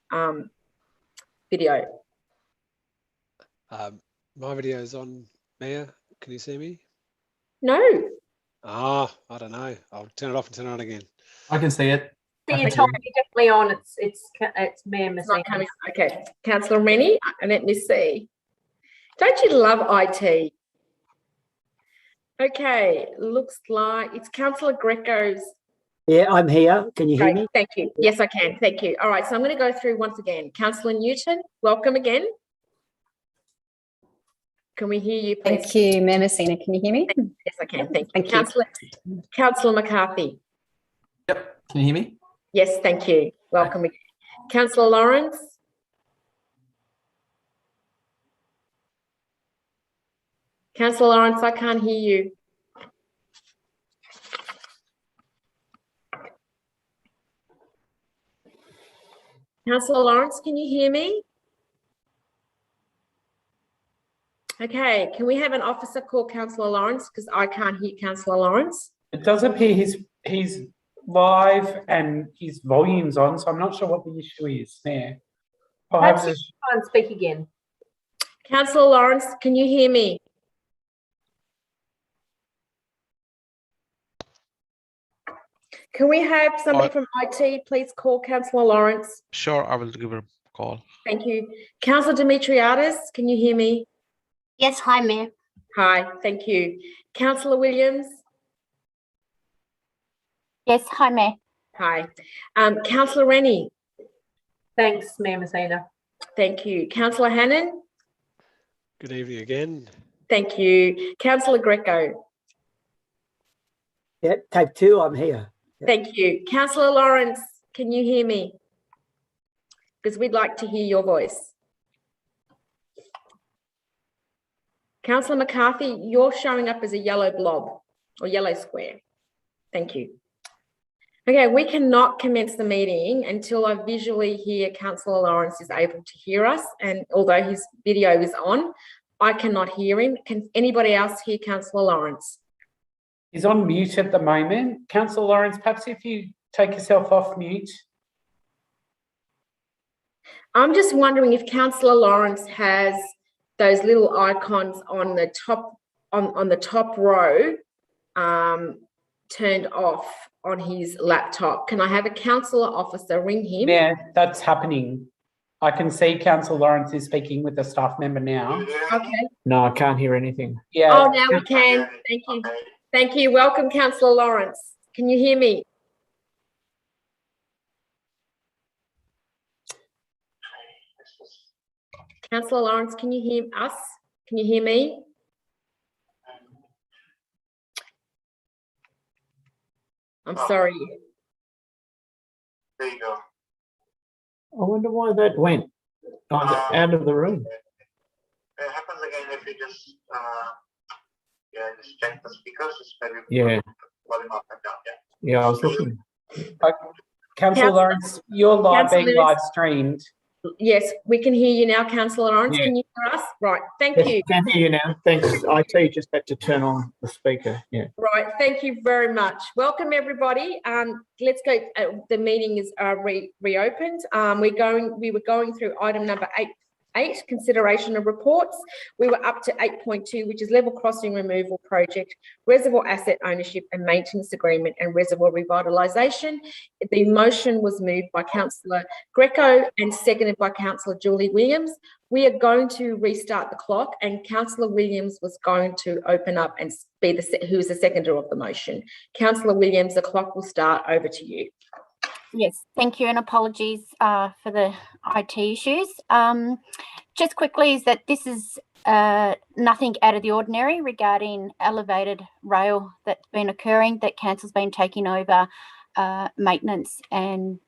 video? My video is on, Mayor. Can you see me? No. I don't know. I'll turn it off and turn it on again. I can see it. See, it's definitely on. It's Mayor Messina. Okay. Councillor Rennie, and let me see. Don't you love IT? Okay. Looks like it's Councillor Greco's. Yeah, I'm here. Can you hear me? Thank you. Yes, I can. Thank you. All right, so I'm going to go through once again. Councillor Newton, welcome again. Can we hear you, please? Thank you, Mayor Messina. Can you hear me? Yes, I can. Thank you. Councillor McCarthy. Yep. Can you hear me? Yes, thank you. Welcome again. Councillor Lawrence. Councillor Lawrence, I can't hear you. Councillor Lawrence, can you hear me? Okay, can we have an officer call Councillor Lawrence, because I can't hear Councillor Lawrence? It does appear he's live and his volume's on, so I'm not sure what the issue is there. Perhaps you try and speak again. Councillor Lawrence, can you hear me? Can we have somebody from IT please call Councillor Lawrence? Sure, I will give her a call. Thank you. Councillor Dimitriadis, can you hear me? Yes, hi, Mayor. Hi, thank you. Councillor Williams? Yes, hi, Mayor. Hi. Councillor Rennie? Thanks, Mayor Messina. Thank you. Councillor Hannan? Good evening again. Thank you. Councillor Greco? Yeah, tape 2, I'm here. Thank you. Councillor Lawrence, can you hear me? Because we'd like to hear your voice. Councillor McCarthy, you're showing up as a yellow blob or yellow square. Thank you. Okay, we cannot commence the meeting until I visually hear Councillor Lawrence is able to hear us, and although his video is on, I cannot hear him. Can anybody else hear Councillor Lawrence? He's on mute at the moment. Councillor Lawrence, perhaps if you take yourself off mute. I'm just wondering if Councillor Lawrence has those little icons on the top on the top row turned off on his laptop. Can I have a councillor officer ring him? Yeah, that's happening. I can see Councillor Lawrence is speaking with a staff member now. Okay. No, I can't hear anything. Yeah. Oh, now we can. Thank you. Thank you. Welcome, Councillor Lawrence. Can you hear me? Councillor Lawrence, can you hear us? Can you hear me? I'm sorry. There you go. I wonder why that went out of the room. It happens again if you just just check the speakers. Just maybe Yeah. volume up and down. Yeah, I was looking. Councillor Lawrence, you're being live streamed. Yes, we can hear you now, Councillor Lawrence. Yeah. Can you hear us? Right, thank Yes, you. I can hear you now. Thanks. IT just had to turn on the speaker. Yeah. Right, thank you very much. Welcome, everybody. Let's go. The meeting is reopened. We were going through item number 8, consideration of reports. We were up to 8.2, which is level crossing removal project, reservoir asset ownership and maintenance agreement and reservoir revitalisation. The motion was moved by Councillor Greco and seconded by Councillor Julie Williams. We are going to restart the clock, and Councillor Williams was going to open up and be who is the seconder of the motion. Councillor Williams, the clock will start. Over to you. Yes, thank you, and apologies for the IT issues. Just quickly, is that this is nothing out of the ordinary regarding elevated rail that's been occurring, that council's been taking over maintenance and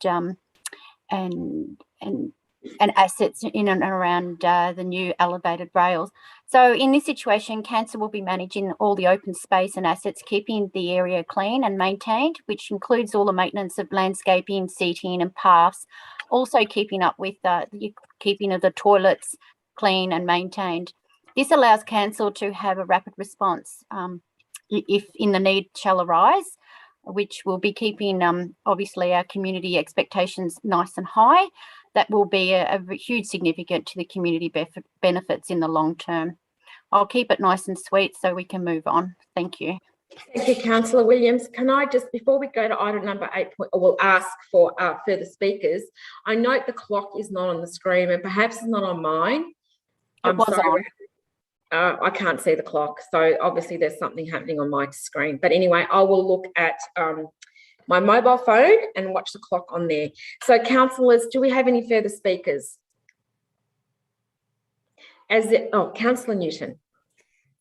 assets in and around the new elevated rails. So in this situation, council will be managing all the open space and assets, keeping the area clean and maintained, which includes all the maintenance of landscaping, seating and paths, also keeping up with the keeping of the toilets clean and maintained. This allows council to have a rapid response if the need shall arise, which will be keeping obviously our community expectations nice and high. That will be a huge significant to the community benefits in the long term. I'll keep it nice and sweet so we can move on. Thank you. Thank you, Councillor Williams. Can I just, before we go to item number 8, we'll ask for further speakers. I note the clock is not on the screen and perhaps it's not on mine. I'm sorry. I can't see the clock, so obviously there's something happening on my screen. But anyway, I will look at my mobile phone and watch the clock on there. So, councillors, do we have any further speakers? Councillor Newton.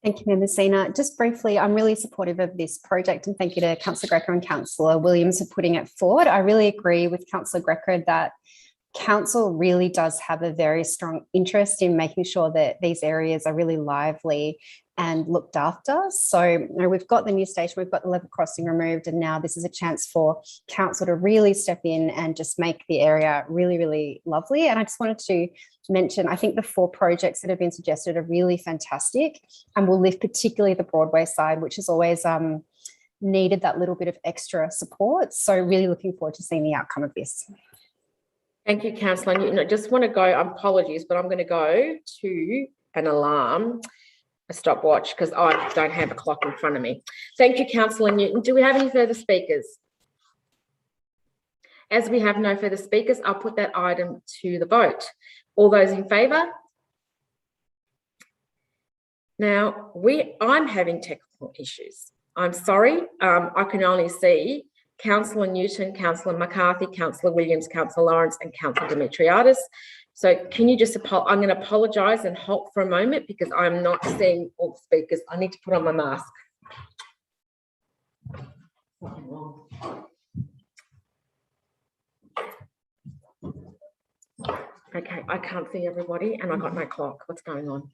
Thank you, Member Sina. Just briefly, I'm really supportive of this project, and thank you to Councillor Greco and Councillor Williams for putting it forward. I really agree with Councillor Greco that council really does have a very strong interest in making sure that these areas are really lively and looked after. So we've got the new station, we've got the level crossing removed, and now this is a chance for council to really step in and just make the area really, really lovely. And I just wanted to mention, I think the 4 projects that have been suggested are really fantastic and will lift particularly the Broadway side, which has always needed that little bit of extra support. So really looking forward to seeing the outcome of this. Thank you, Councillor Newton. I just want to go, apologies, but I'm going to go to an alarm, a stopwatch, because I don't have a clock in front of me. Thank you, Councillor Newton. Do we have any further speakers? As we have no further speakers, I'll put that item to the vote. All those in favour? Now, I'm having technical issues. I'm sorry. I can only see Councillor Newton, Councillor McCarthy, Councillor Williams, Councillor Lawrence and Councillor Dimitriadis. So can you just, I'm going to apologise and halt for a moment because I'm not seeing all the speakers. I need to put on my mask. Okay, I can't see everybody and I've got no clock. What's going on?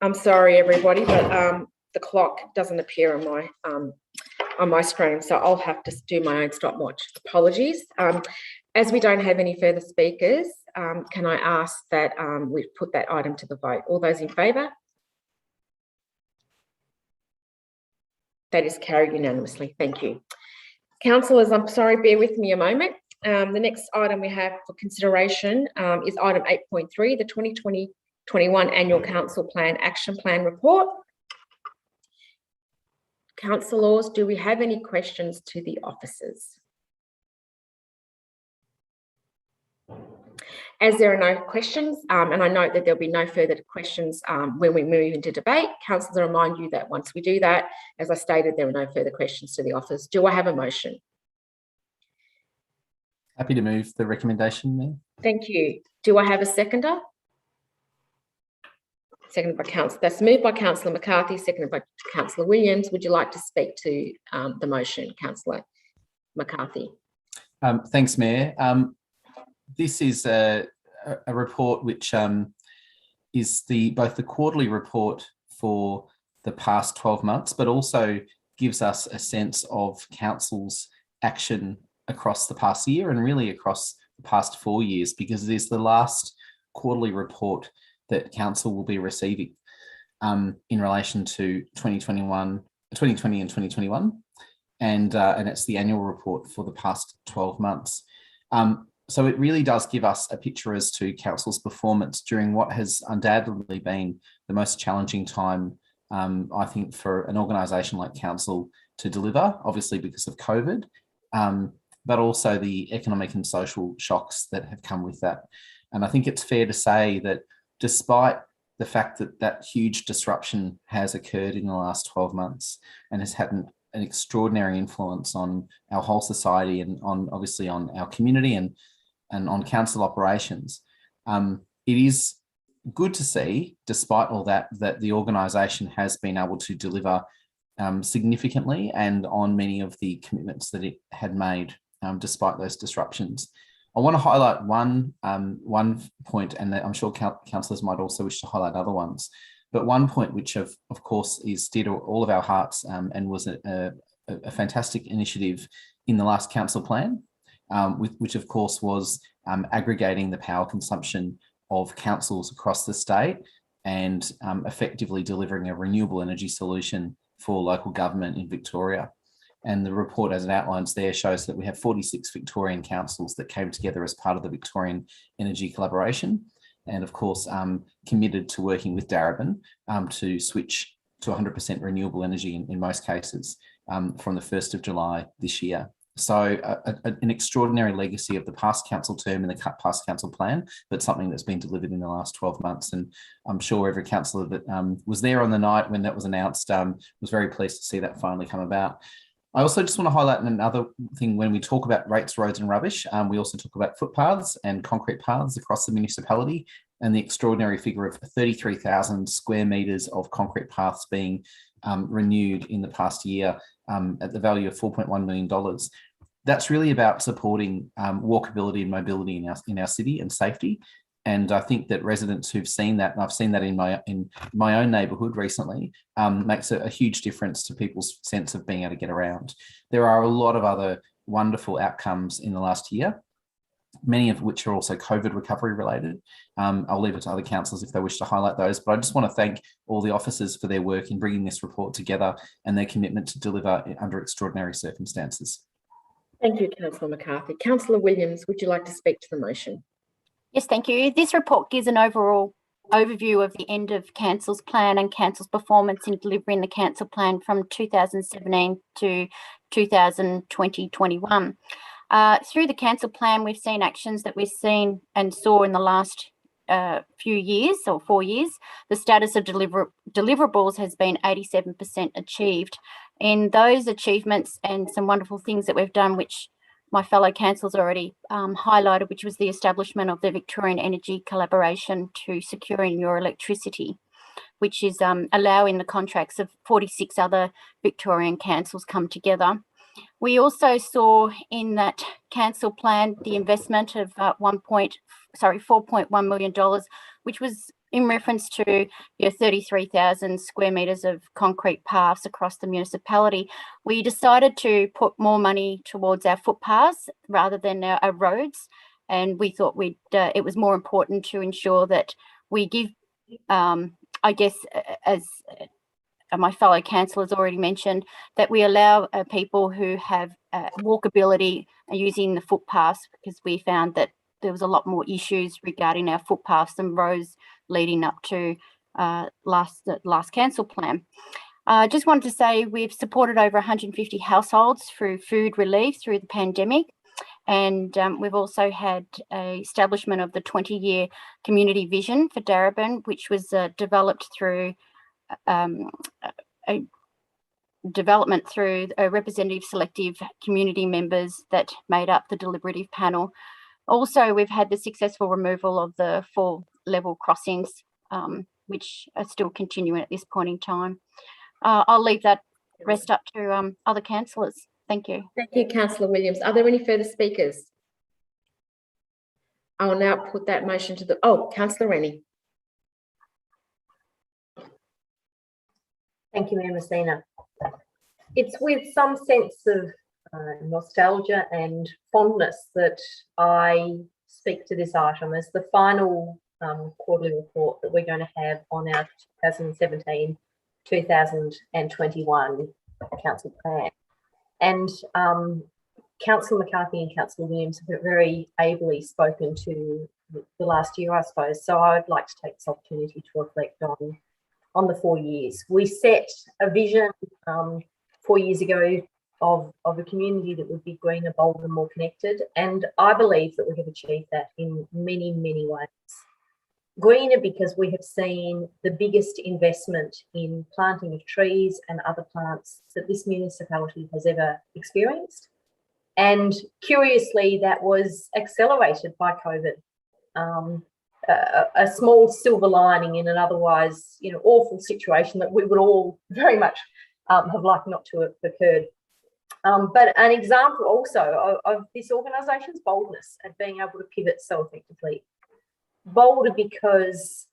I'm sorry, everybody, but the clock doesn't appear on my screen, so I'll have to do my own stopwatch. Apologies. As we don't have any further speakers, can I ask that we put that item to the vote? All those in favour? That is carried unanimously. Thank you. Councillors, I'm sorry, bear with me a moment. The next item we have for consideration is item 8.3, the 2020-21 Annual Council Plan Action Plan Report. Councillors, do we have any questions to the officers? As there are no questions, and I note that there'll be no further questions when we move into debate, councillors, I remind you that once we do that, as I stated, there are no further questions to the officers. Do I have a motion? Happy to move the recommendation, Mayor. Thank you. Do I have a seconder? Seconded by Councillor. That's moved by Councillor McCarthy, seconded by Councillor Williams. Would you like to speak to the motion, Councillor McCarthy? Thanks, Mayor. This is a report which is both the quarterly report for the past 12 months, but also gives us a sense of council's action across the past year and really across the past 4 years, because it is the last quarterly report that council will be receiving in relation to 2020 and 2021, and it's the annual report for the past 12 months. So it really does give us a picture as to council's performance during what has undoubtedly been the most challenging time, I think, for an organisation like council to deliver, obviously because of COVID, but also the economic and social shocks that have come with that. And I think it's fair to say that despite the fact that that huge disruption has occurred in the last 12 months and has had an extraordinary influence on our whole society and obviously on our community and on council operations, it is good to see, despite all that, that the organisation has been able to deliver significantly and on many of the commitments that it had made despite those disruptions. I want to highlight one point, and I'm sure councillors might also wish to highlight other ones, but one point which of course is dear to all of our hearts and was a fantastic initiative in the last council plan, which of course was aggregating the power consumption of councils across the state and effectively delivering a renewable energy solution for local government in Victoria. And the report, as it outlines there, shows that we have 46 Victorian councils that came together as part of the Victorian Energy Collaboration, and of course committed to working with Daraban to switch to 100% renewable energy in most cases from the 1st of July this year. So an extraordinary legacy of the past council term and the past council plan, but something that's been delivered in the last 12 months. And I'm sure every councillor that was there on the night when that was announced was very pleased to see that finally come about. I also just want to highlight another thing. When we talk about rates, roads and rubbish, we also talk about footpaths and concrete paths across the municipality, and the extraordinary figure of 33,000 square metres of concrete paths being renewed in the past year at the value of $4.1 million. That's really about supporting walkability and mobility in our city and safety. And I think that residents who've seen that, and I've seen that in my own neighbourhood recently, makes a huge difference to people's sense of being able to get around. There are a lot of other wonderful outcomes in the last year, many of which are also COVID recovery related. I'll leave it to other councillors if they wish to highlight those, but I just want to thank all the officers for their work in bringing this report together and their commitment to deliver under extraordinary circumstances. Thank you, Councillor McCarthy. Councillor Williams, would you like to speak to the motion? Yes, thank you. This report gives an overall overview of the end of Council's plan and Council's performance in delivering the Council plan from 2017 to 2020-21. Through the Council plan, we've seen actions that we've seen and saw in the last few years or 4 years. The status of deliverables has been 87% achieved. In those achievements and some wonderful things that we've done, which my fellow councillors already highlighted, which was the establishment of the Victorian Energy Collaboration to securing your electricity, which is allowing the contracts of 46 other Victorian councils come together. We also saw in that council plan the investment of $4.1 million, which was in reference to 33,000 square metres of concrete paths across the municipality. We decided to put more money towards our footpaths rather than our roads, and we thought it was more important to ensure that we give, I guess, as my fellow councillors already mentioned, that we allow people who have walkability using the footpaths, because we found that there was a lot more issues regarding our footpaths and roads leading up to last council plan. Just wanted to say we've supported over 150 households through food relief through the pandemic, and we've also had a establishment of the 20-year community vision for Daraban, which was developed through development through a representative selective community members that made up the deliberative panel. Also, we've had the successful removal of the 4 level crossings, which are still continuing at this point in time. I'll leave that rest up to other councillors. Thank you. Thank you, Councillor Williams. Are there any further speakers? I will now put that motion to the, Councillor Rennie. Thank you, Mayor Messina. It's with some sense of nostalgia and fondness that I speak to this item as the final quarterly report that we're going to have on our 2017-2021 council plan. And Councillor McCarthy and Councillor Williams have very ably spoken to the last year, I suppose. So I'd like to take this opportunity to reflect on the 4 years. We set a vision 4 years ago of a community that would be greener, bolder, more connected. And I believe that we have achieved that in many, many ways. Greener because we have seen the biggest investment in planting of trees and other plants that this municipality has ever experienced. And curiously, that was accelerated by COVID. A small silver lining in an otherwise, awful situation that we would all very much have liked not to have occurred. But an example also of this organisation's boldness at being able to pivot so effectively. Bolder because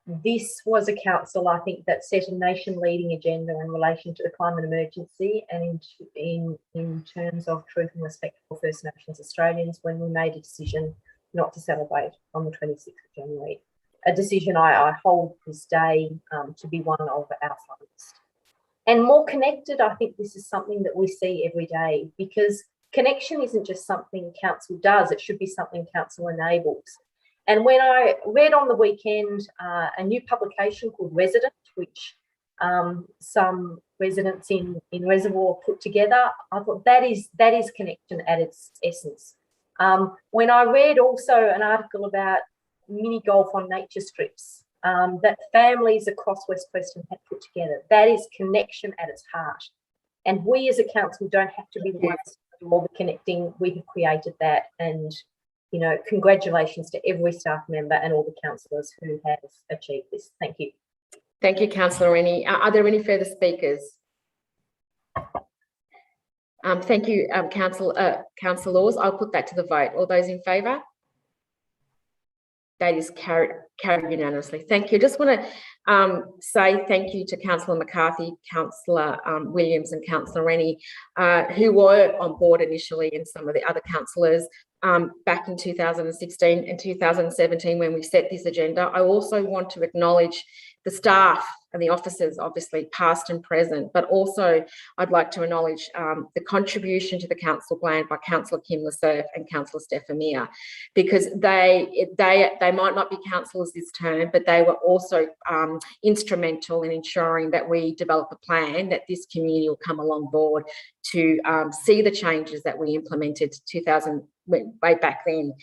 this was a council, I think, that set a nation-leading agenda in relation to the climate emergency and in terms of truth and respect for First Nations Australians when we made a decision not to celebrate on the 26th of January. A decision I hold this day to be one of our finest. And more connected, I think this is something that we see every day because connection isn't just something council does, it should be something council enables. And when I read on the weekend a new publication called Resident, which some residents in Reservoir put together, I thought that is connection at its essence. When I read also an article about mini golf on nature strips that families across West Preston had put together, that is connection at its heart. And we as a council don't have to be the ones to do all the connecting. We have created that, and congratulations to every staff member and all the councillors who have achieved this. Thank you. Thank you, Councillor Rennie. Are there any further speakers? Thank you, councillors. I'll put that to the vote. All those in favour? That is carried unanimously. Thank you. Just want to say thank you to Councillor McCarthy, Councillor Williams and Councillor Rennie, who were on board initially, and some of the other councillors back in 2016 and 2017 when we set this agenda. I also want to acknowledge the staff and the officers, obviously past and present, but also I'd like to acknowledge the contribution to the council plan by Councillor Kim Lasserf and Councillor Stephania, because they might not be councillors this term, but they were also instrumental in ensuring that we develop a plan that this community will come along board to see the changes that we implemented way back then.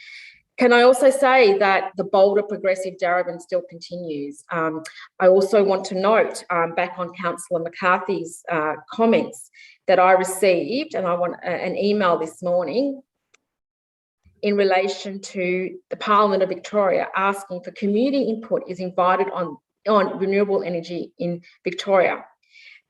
Can I also say that the bolder progressive Daraban still continues? I also want to note back on Councillor McCarthy's comments that I received, and I want an email this morning in relation to the Parliament of Victoria asking for community input is invited on renewable energy in Victoria.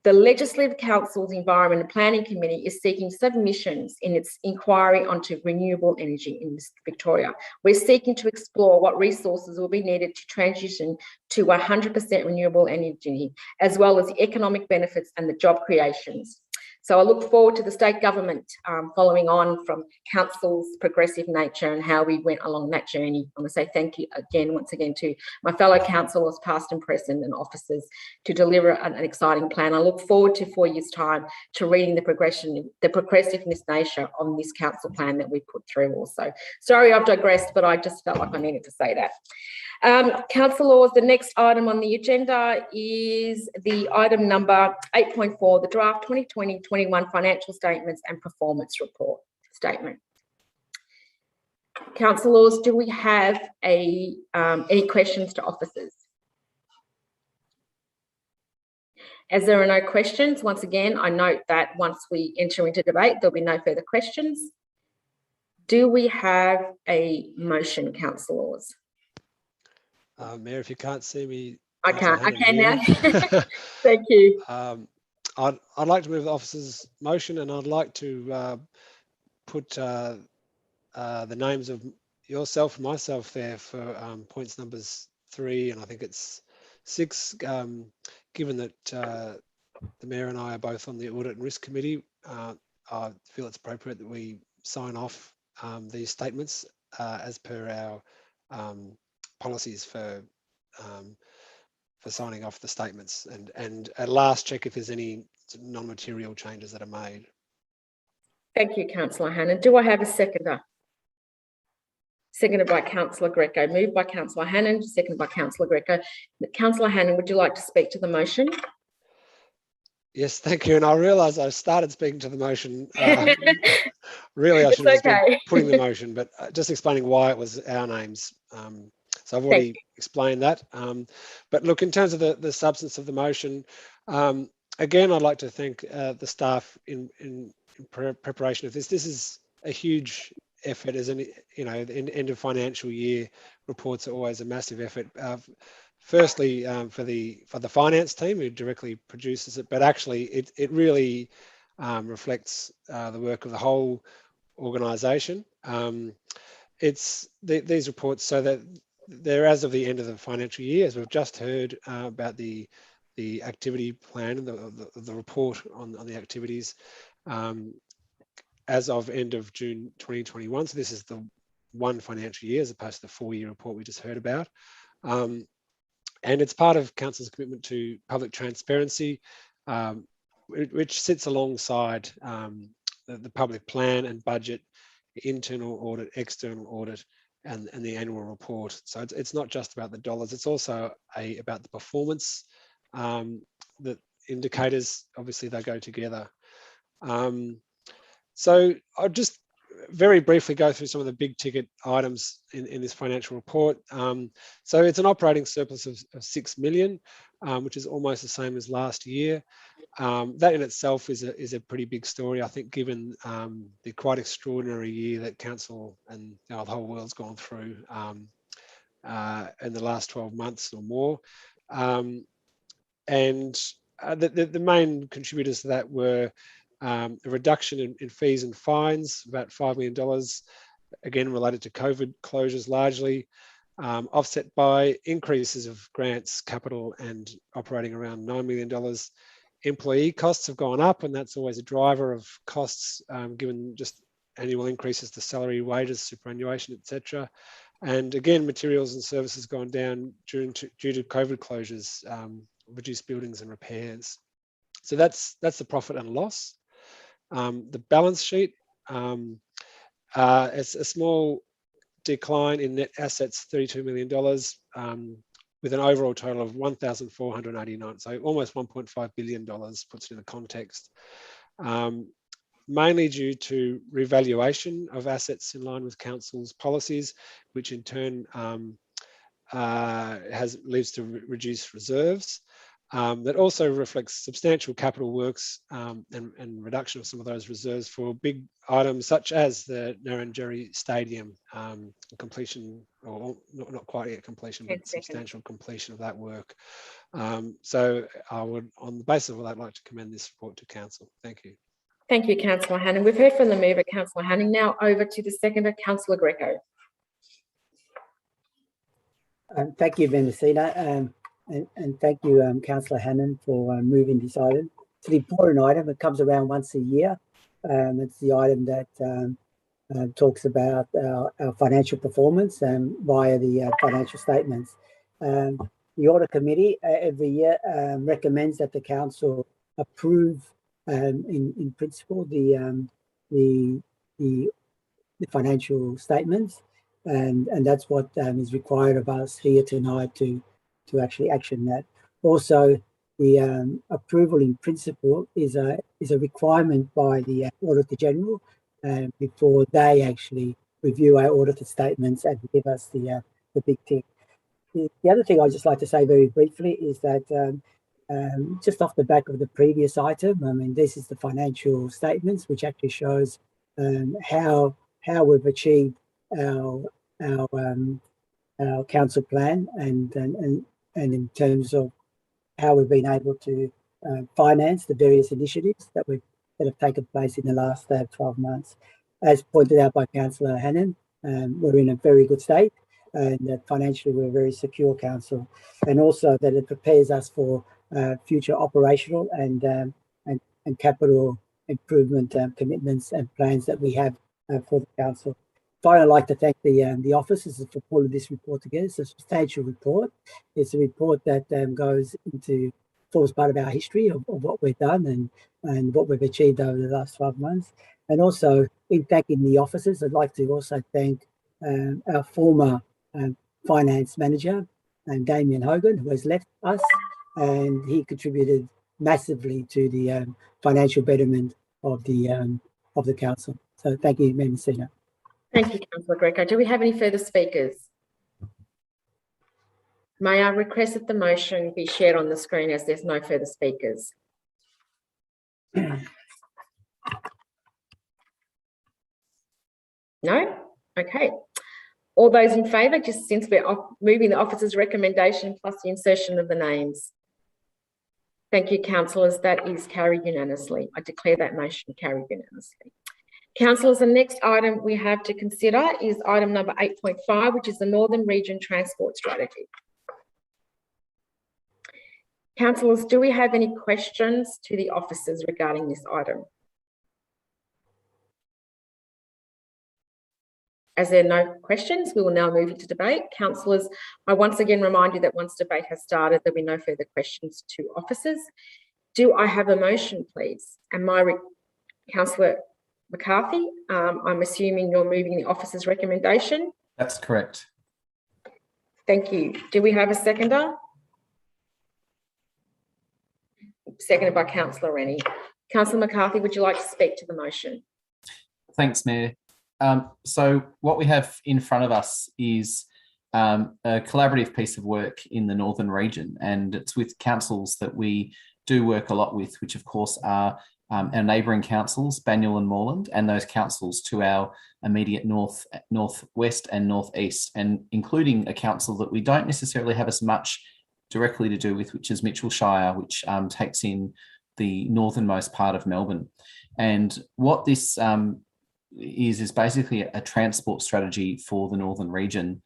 The Legislative Council's Environment and Planning Committee is seeking submissions in its inquiry onto renewable energy in Victoria. We're seeking to explore what resources will be needed to transition to 100% renewable energy, as well as the economic benefits and the job creations. So I look forward to the state government following on from council's progressive nature and how we went along that journey. I want to say thank you again, once again, to my fellow councillors, past and present, and officers to deliver an exciting plan. I look forward to 4 years' time to reading the progressiveness nature on this council plan that we put through also. Sorry, I've digressed, but I just felt like I needed to say that. Councillors, the next item on the agenda is the item number 8.4, the draft 2020-21 financial statements and performance report statement. Councillors, do we have any questions to officers? As there are no questions, once again, I note that once we enter into debate, there'll be no further questions. Do we have a motion, councillors? Mayor, if you can't see me, I can't. I can now. now. Thank you. I'd like to move the officer's motion, and I'd like to put the names of yourself and myself there for points numbers 3 and I think it's 6. Given that the Mayor and I are both on the Audit and Risk Committee, I feel it's appropriate that we sign off these statements as per our policies for signing off the statements, and at last check if there's any non-material changes that are made. Thank you, Councillor Hannan. Do I have a seconder? Seconded by Councillor Greco. Moved by Councillor Hannan, seconded by Councillor Greco. Councillor Hannan, would you like to speak to the motion? Yes, thank you. And I realise I started speaking to the motion. Really, I should have just been putting the motion, but just explaining why it was our names. So I've already explained that. But look, in terms of the substance of the motion, again, I'd like to thank the staff in preparation of this. This is a huge effort, as the end of financial year reports are always a massive effort. Firstly, for the finance team who directly produces it, but actually it really reflects the work of the whole organisation. It's these reports so that they're as of the end of the financial year, as we've just heard about the activity plan and the report on the activities as of end of June 2021. So this is the one financial year as opposed to the 4-year report we just heard about. And it's part of Council's commitment to public transparency, which sits alongside the public plan and budget, internal audit, external audit, and the annual report. So it's not just about the dollars, it's also about the performance. The indicators, obviously they go together. So I'll just very briefly go through some of the big ticket items in this financial report. So it's an operating surplus of 6 million, which is almost the same as last year. That in itself is a pretty big story, I think, given the quite extraordinary year that council and the whole world's gone through in the last 12 months or more. And the main contributors to that were a reduction in fees and fines, about $5 million, again related to COVID closures largely, offset by increases of grants, capital and operating around $9 million. Employee costs have gone up, and that's always a driver of costs given just annual increases to salary, wages, superannuation, etc. And again, materials and services gone down due to COVID closures, reduced buildings and repairs. So that's the profit and loss. The balance sheet, it's a small decline in net assets, $32 million, with an overall total of 1,489, so almost $1.5 billion, puts it in the context. Mainly due to revaluation of assets in line with council's policies, which in turn leads to reduced reserves. That also reflects substantial capital works and reduction of some of those reserves for big items such as the Narrandjeri Stadium completion, or not quite yet completion, but substantial completion of that work. So I would, on the basis of that, like to commend this report to council. Thank you. Thank you, Councillor Hannan. We've heard from the mover, Councillor Hannan. Now over to the seconder, Councillor Greco. Thank you, Mcfadden. And thank you, Councillor Hannan, for moving this item. It's an important item. It comes around once a year. It's the item that talks about our financial performance via the financial statements. The Audit Committee every year recommends that the council approve, in principle, the financial statements, and that's what is required of us here tonight to actually action that. Also, the approval in principle is a requirement by the Auditor General before they actually review our audited statements and give us the big tick. The other thing I'd just like to say very briefly is that just off the back of the previous item, I mean, this is the financial statements, which actually shows how we've achieved our council plan, and in terms of how we've been able to finance the various initiatives that have taken place in the last 12 months. As pointed out by Councillor Hannan, we're in a very good state, and that financially we're a very secure council, and also that it prepares us for future operational and capital improvement commitments and plans that we have for the council. Finally, I'd like to thank the officers for pulling this report together. It's a substantial report. It's a report that forms part of our history of what we've done and what we've achieved over the last 12 months. And also, in thanking the officers, I'd like to also thank our former finance manager, Damien Hogan, who has left us, and he contributed massively to the financial betterment of the council. So thank you, Mayor Messina. Thank you, Councillor Greco. Do we have any further speakers? May I request that the motion be shared on the screen as there's no further speakers? No? Okay. All those in favour, just since we're moving the officer's recommendation plus the insertion of the names. Thank you, councillors. That is carried unanimously. I declare that motion carried unanimously. Councillors, the next item we have to consider is item number 8.5, which is the Northern Region Transport Strategy. Councillors, do we have any questions to the officers regarding this item? As there are no questions, we will now move into debate. Councillors, I once again remind you that once debate has started, there'll be no further questions to officers. Do I have a motion, please? And Councillor McCarthy, I'm assuming you're moving the officer's recommendation? That's correct. Thank you. Do we have a seconder? Seconded by Councillor Rennie. Councillor McCarthy, would you like to speak to the motion? Thanks, Mayor. So what we have in front of us is a collaborative piece of work in the Northern Region, and it's with councils that we do work a lot with, which of course are our neighbouring councils, Banyule and Moreland, and those councils to our immediate northwest and northeast, and including a council that we don't necessarily have as much directly to do with, which is Mitchell Shire, which takes in the northernmost part of Melbourne. And what this is basically a transport strategy for the Northern Region,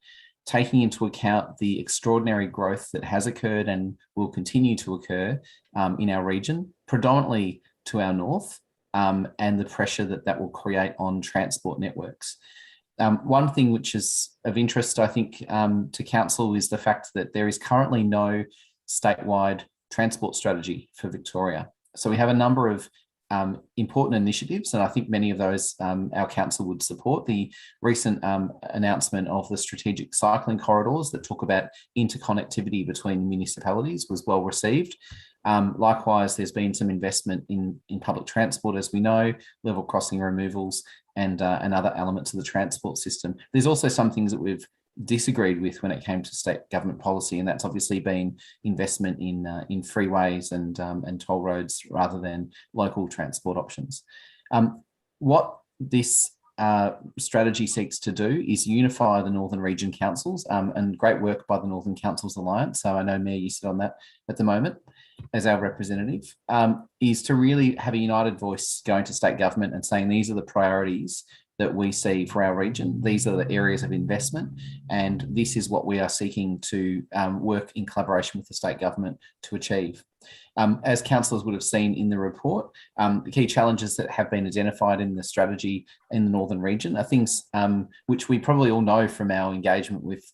taking into account the extraordinary growth that has occurred and will continue to occur in our region, predominantly to our north, and the pressure that will create on transport networks. One thing which is of interest, I think, to council is the fact that there is currently no statewide transport strategy for Victoria. So we have a number of important initiatives, and I think many of those our council would support. The recent announcement of the strategic cycling corridors that talk about interconnectivity between municipalities was well received. Likewise, there's been some investment in public transport, as we know, level crossing removals and other elements of the transport system. There's also some things that we've disagreed with when it came to state government policy, and that's obviously been investment in freeways and toll roads rather than local transport options. What this strategy seeks to do is unify the Northern Region councils, and great work by the Northern Councils Alliance. So I know, Mayor, you sit on that at the moment as our representative, is to really have a united voice going to state government and saying these are the priorities that we see for our region. These are the areas of investment, and this is what we are seeking to work in collaboration with the state government to achieve. As councillors would have seen in the report, the key challenges that have been identified in the strategy in the Northern Region are things which we probably all know from our engagement with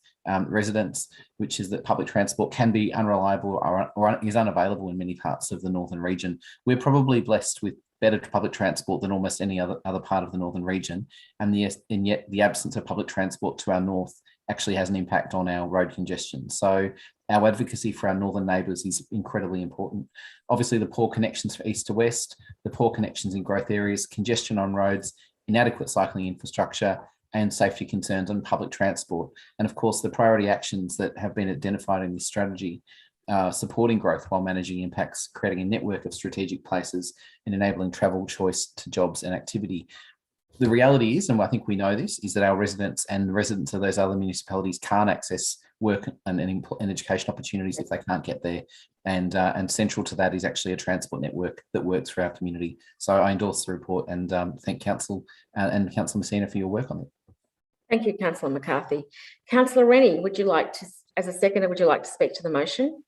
residents, which is that public transport can be unreliable or is unavailable in many parts of the Northern Region. We're probably blessed with better public transport than almost any other part of the Northern Region, and yet the absence of public transport to our north actually has an impact on our road congestion. So our advocacy for our northern neighbours is incredibly important. Obviously, the poor connections from east to west, the poor connections in growth areas, congestion on roads, inadequate cycling infrastructure, and safety concerns on public transport. And of course, the priority actions that have been identified in this strategy supporting growth while managing impacts, creating a network of strategic places and enabling travel, choice to jobs and activity. The reality is, and I think we know this, is that our residents and the residents of those other municipalities can't access work and education opportunities if they can't get there. And central to that is actually a transport network that works for our community. So I endorse the report and thank Council and Councillor Messina for your work on it. Thank you, Councillor McCarthy. Councillor Rennie, would you like to, as a seconder, would you like to speak to the motion?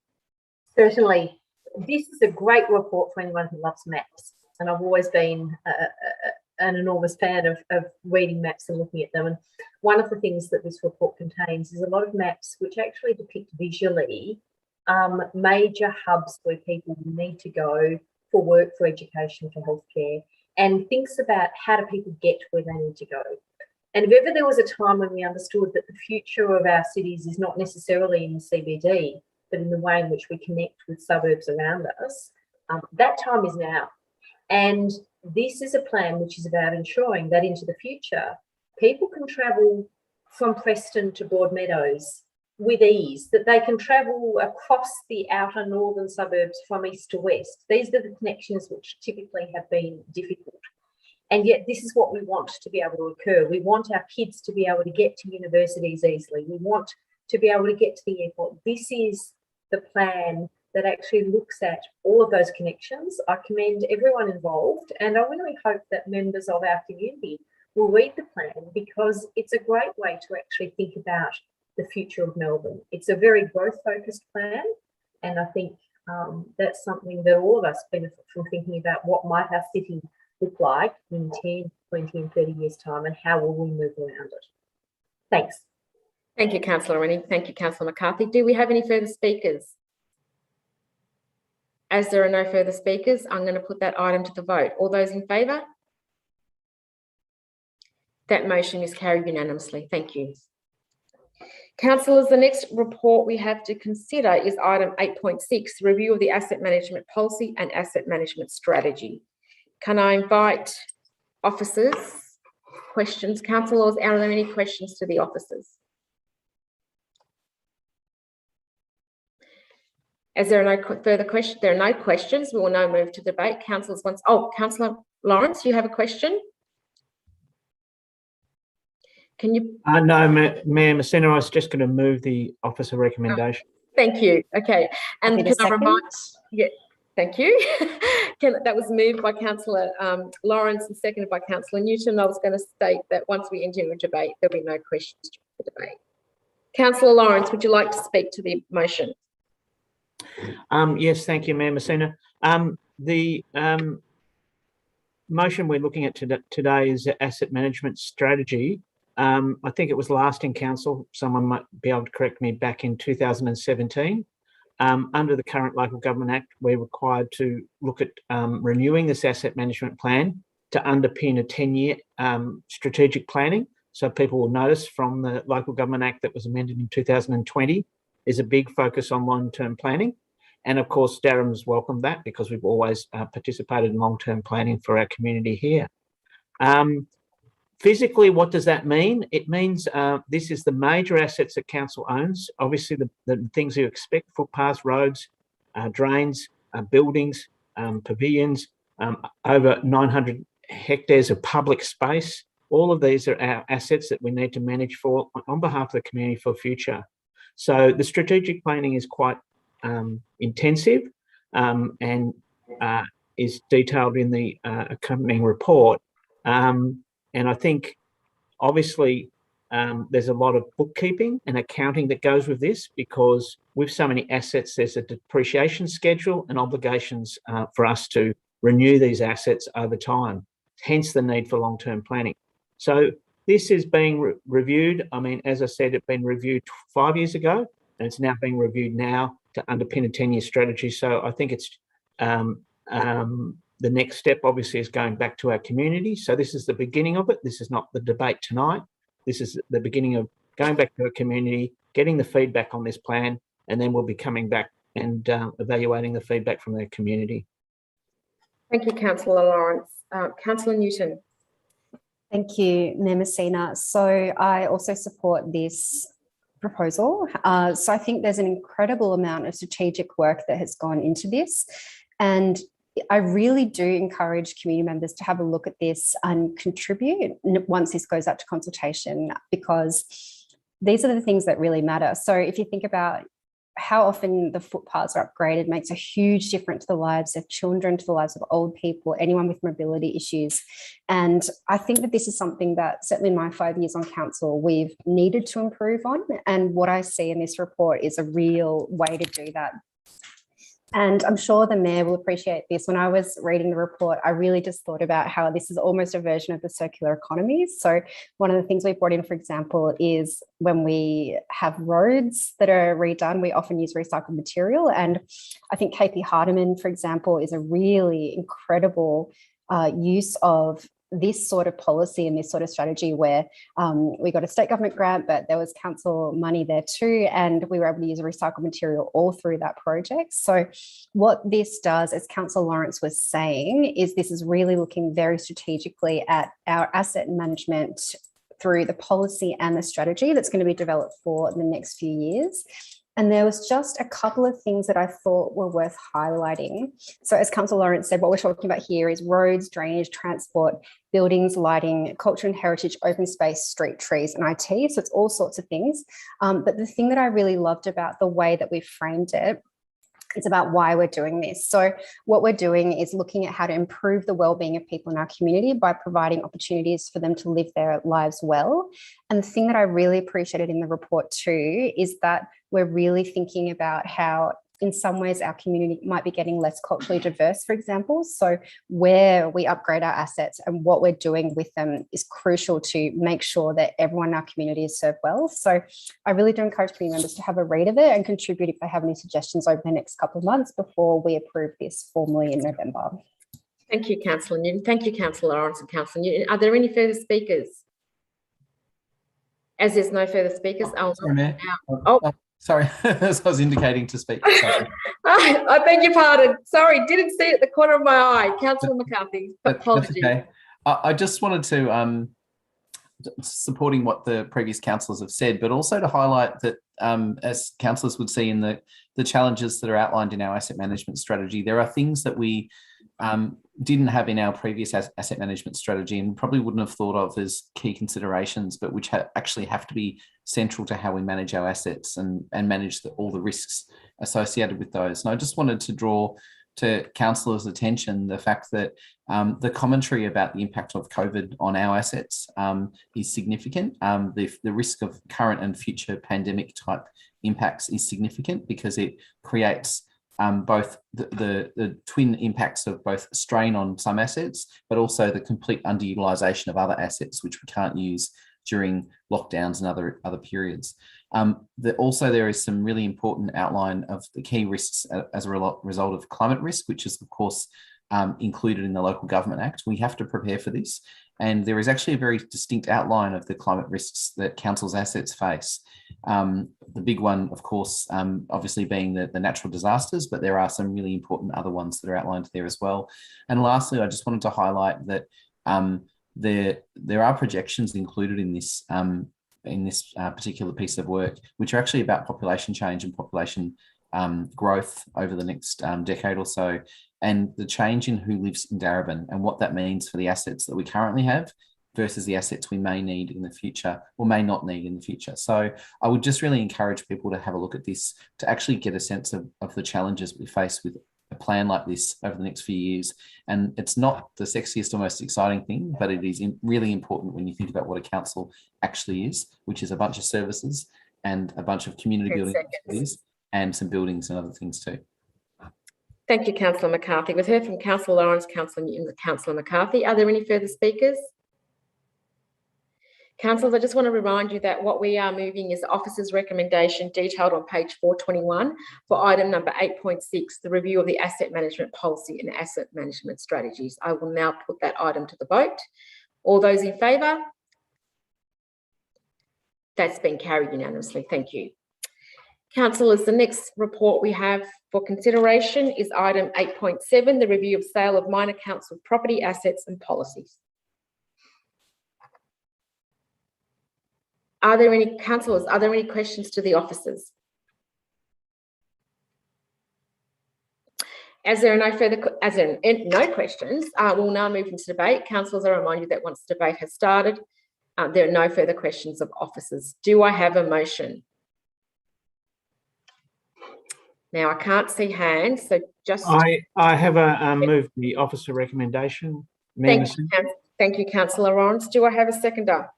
Certainly. This is a great report for anyone who loves maps. And I've always been an enormous fan of reading maps and looking at them. And one of the things that this report contains is a lot of maps which actually depict visually major hubs where people need to go for work, for education, for healthcare, and thinks about how do people get where they need to go. And if ever there was a time when we understood that the future of our cities is not necessarily in the CBD, but in the way in which we connect with suburbs around us, that time is now. And this is a plan which is about ensuring that into the future, people can travel from Preston to Broadmeadows with ease, that they can travel across the outer northern suburbs from east to west. These are the connections which typically have been difficult. And yet this is what we want to be able to occur. We want our kids to be able to get to universities easily. We want to be able to get to the airport. This is the plan that actually looks at all of those connections. I commend everyone involved, and I really hope that members of our community will read the plan, because it's a great way to actually think about the future of Melbourne. It's a very growth-focused plan, and I think that's something that all of us benefit from, thinking about what might our city look like in 10, 20 and 30 years' time, and how will we move around it. Thanks. Thank you, Councillor Rennie. Thank you, Councillor McCarthy. Do we have any further speakers? As there are no further speakers, I'm going to put that item to the vote. All those in favour? That motion is carried unanimously. Thank you. Councillors, the next report we have to consider is item 8.6, review of the asset management policy and asset management strategy. Can I invite officers? Questions? Councillors, are there any questions to the officers? As there are no further questions, there are no questions, we will now move to debate. Councillors, Councillor Lawrence, you have a question? Can you? No, Mayor Messina, I was just going to move the officer recommendation. Thank you. Okay. And can I remind? Yeah, thank you. That was moved by Councillor Lawrence and seconded by Councillor Newton. I was going to state that once we enter into debate, there'll be no questions for the debate. Councillor Lawrence, would you like to speak to the motion? Yes, thank you, Mayor Messina. The motion we're looking at today is the asset management strategy. I think it was last in council, someone might be able to correct me, back in 2017. Under the current Local Government Act, we're required to look at renewing this asset management plan to underpin a 10-year strategic planning. So people will notice from the Local Government Act that was amended in 2020, there's a big focus on long-term planning. And of course, Daraban's welcomed that, because we've always participated in long-term planning for our community here. Physically, what does that mean? It means this is the major assets that council owns. Obviously, the things you expect: footpaths, roads, drains, buildings, pavilions, over 900 hectares of public space. All of these are our assets that we need to manage for on behalf of the community for future. So the strategic planning is quite intensive and is detailed in the accompanying report. And I think, obviously, there's a lot of bookkeeping and accounting that goes with this, because with so many assets, there's a depreciation schedule and obligations for us to renew these assets over time, hence the need for long-term planning. So this is being reviewed. I mean, as I said, it's been reviewed 5 years ago, and it's now being reviewed now to underpin a 10-year strategy. So I think it's the next step, obviously, is going back to our community. So this is the beginning of it. This is not the debate tonight. This is the beginning of going back to our community, getting the feedback on this plan, and then we'll be coming back and evaluating the feedback from their community. Thank you, Councillor Lawrence. Councillor Newton. Thank you, Mayor Messina. So I also support this proposal. So I think there's an incredible amount of strategic work that has gone into this. And I really do encourage community members to have a look at this and contribute once this goes out to consultation, because these are the things that really matter. So if you think about how often the footpaths are upgraded, makes a huge difference to the lives of children, to the lives of old people, anyone with mobility issues. And I think that this is something that certainly in my 5 years on council, we've needed to improve on. And what I see in this report is a real way to do that. And I'm sure the Mayor will appreciate this. When I was reading the report, I really just thought about how this is almost a version of the circular economy. So one of the things we brought in, for example, is when we have roads that are redone, we often use recycled material. And I think KP Hardeman, for example, is a really incredible use of this sort of policy and this sort of strategy, where we got a state government grant, but there was council money there too, and we were able to use recycled material all through that project. So what this does, as Councillor Lawrence was saying, is this is really looking very strategically at our asset management through the policy and the strategy that's going to be developed for the next few years. And there was just a couple of things that I thought were worth highlighting. So as Councillor Lawrence said, what we're talking about here is roads, drainage, transport, buildings, lighting, culture and heritage, open space, street trees, and IT. So it's all sorts of things. But the thing that I really loved about the way that we framed it, it's about why we're doing this. So what we're doing is looking at how to improve the well-being of people in our community by providing opportunities for them to live their lives well. And the thing that I really appreciated in the report too is that we're really thinking about how in some ways our community might be getting less culturally diverse, for example. So where we upgrade our assets and what we're doing with them is crucial to make sure that everyone in our community is served well. So I really do encourage community members to have a read of it and contribute if they have any suggestions over the next couple of months before we approve this formally in November. Thank you, Councillor Newton. Thank you, Councillor Lawrence and Councillor Newton. Are there any further speakers? As there's no further speakers, I'll Sorry, sorry, as I was indicating to speak. Sorry. I beg your pardon. Sorry, didn't see it at the corner of my eye. Councillor McCarthy, apologies. That's okay. I just wanted to, supporting what the previous councillors have said, but also to highlight that as councillors would see in the challenges that are outlined in our asset management strategy, there are things that we didn't have in our previous asset management strategy and probably wouldn't have thought of as key considerations, but which actually have to be central to how we manage our assets and manage all the risks associated with those. And I just wanted to draw to councillors' attention the fact that the commentary about the impact of COVID on our assets is significant. The risk of current and future pandemic type impacts is significant because it creates both the twin impacts of both strain on some assets, but also the complete underutilisation of other assets which we can't use during lockdowns and other periods. Also, there is some really important outline of the key risks as a result of climate risk, which is, of course, included in the Local Government Act. We have to prepare for this. And there is actually a very distinct outline of the climate risks that council's assets face. The big one, of course, obviously being the natural disasters, but there are some really important other ones that are outlined there as well. And lastly, I just wanted to highlight that there are projections included in this particular piece of work, which are actually about population change and population growth over the next decade or so, and the change in who lives in Daraban and what that means for the assets that we currently have versus the assets we may need in the future or may not need in the future. So I would just really encourage people to have a look at this to actually get a sense of the challenges we face with a plan like this over the next few years. And it's not the sexiest or most exciting thing, but it is really important when you think about what a council actually is, which is a bunch of services and a bunch of community building activities and some buildings and other things too. Thank you, Councillor McCarthy. We've heard from Councillor Lawrence, Councillor Newton, and Councillor McCarthy. Are there any further speakers? Councillors, I just want to remind you that what we are moving is the officer's recommendation detailed on page 421 for item number 8.6, the review of the asset management policy and asset management strategies. I will now put that item to the vote. All those in favour? That's been carried unanimously. Thank you. Councillors, the next report we have for consideration is item 8.7, the review of sale of minor council property assets and policies. Are there any councillors? Are there any questions to the officers? As there are no questions, we'll now move into debate. Councillors, I remind you that once debate has started, there are no further questions of officers. Do I have a motion? Now I can't see hands, so just I have a move the officer recommendation. Thank you, Councillor Lawrence. Do I have a seconder?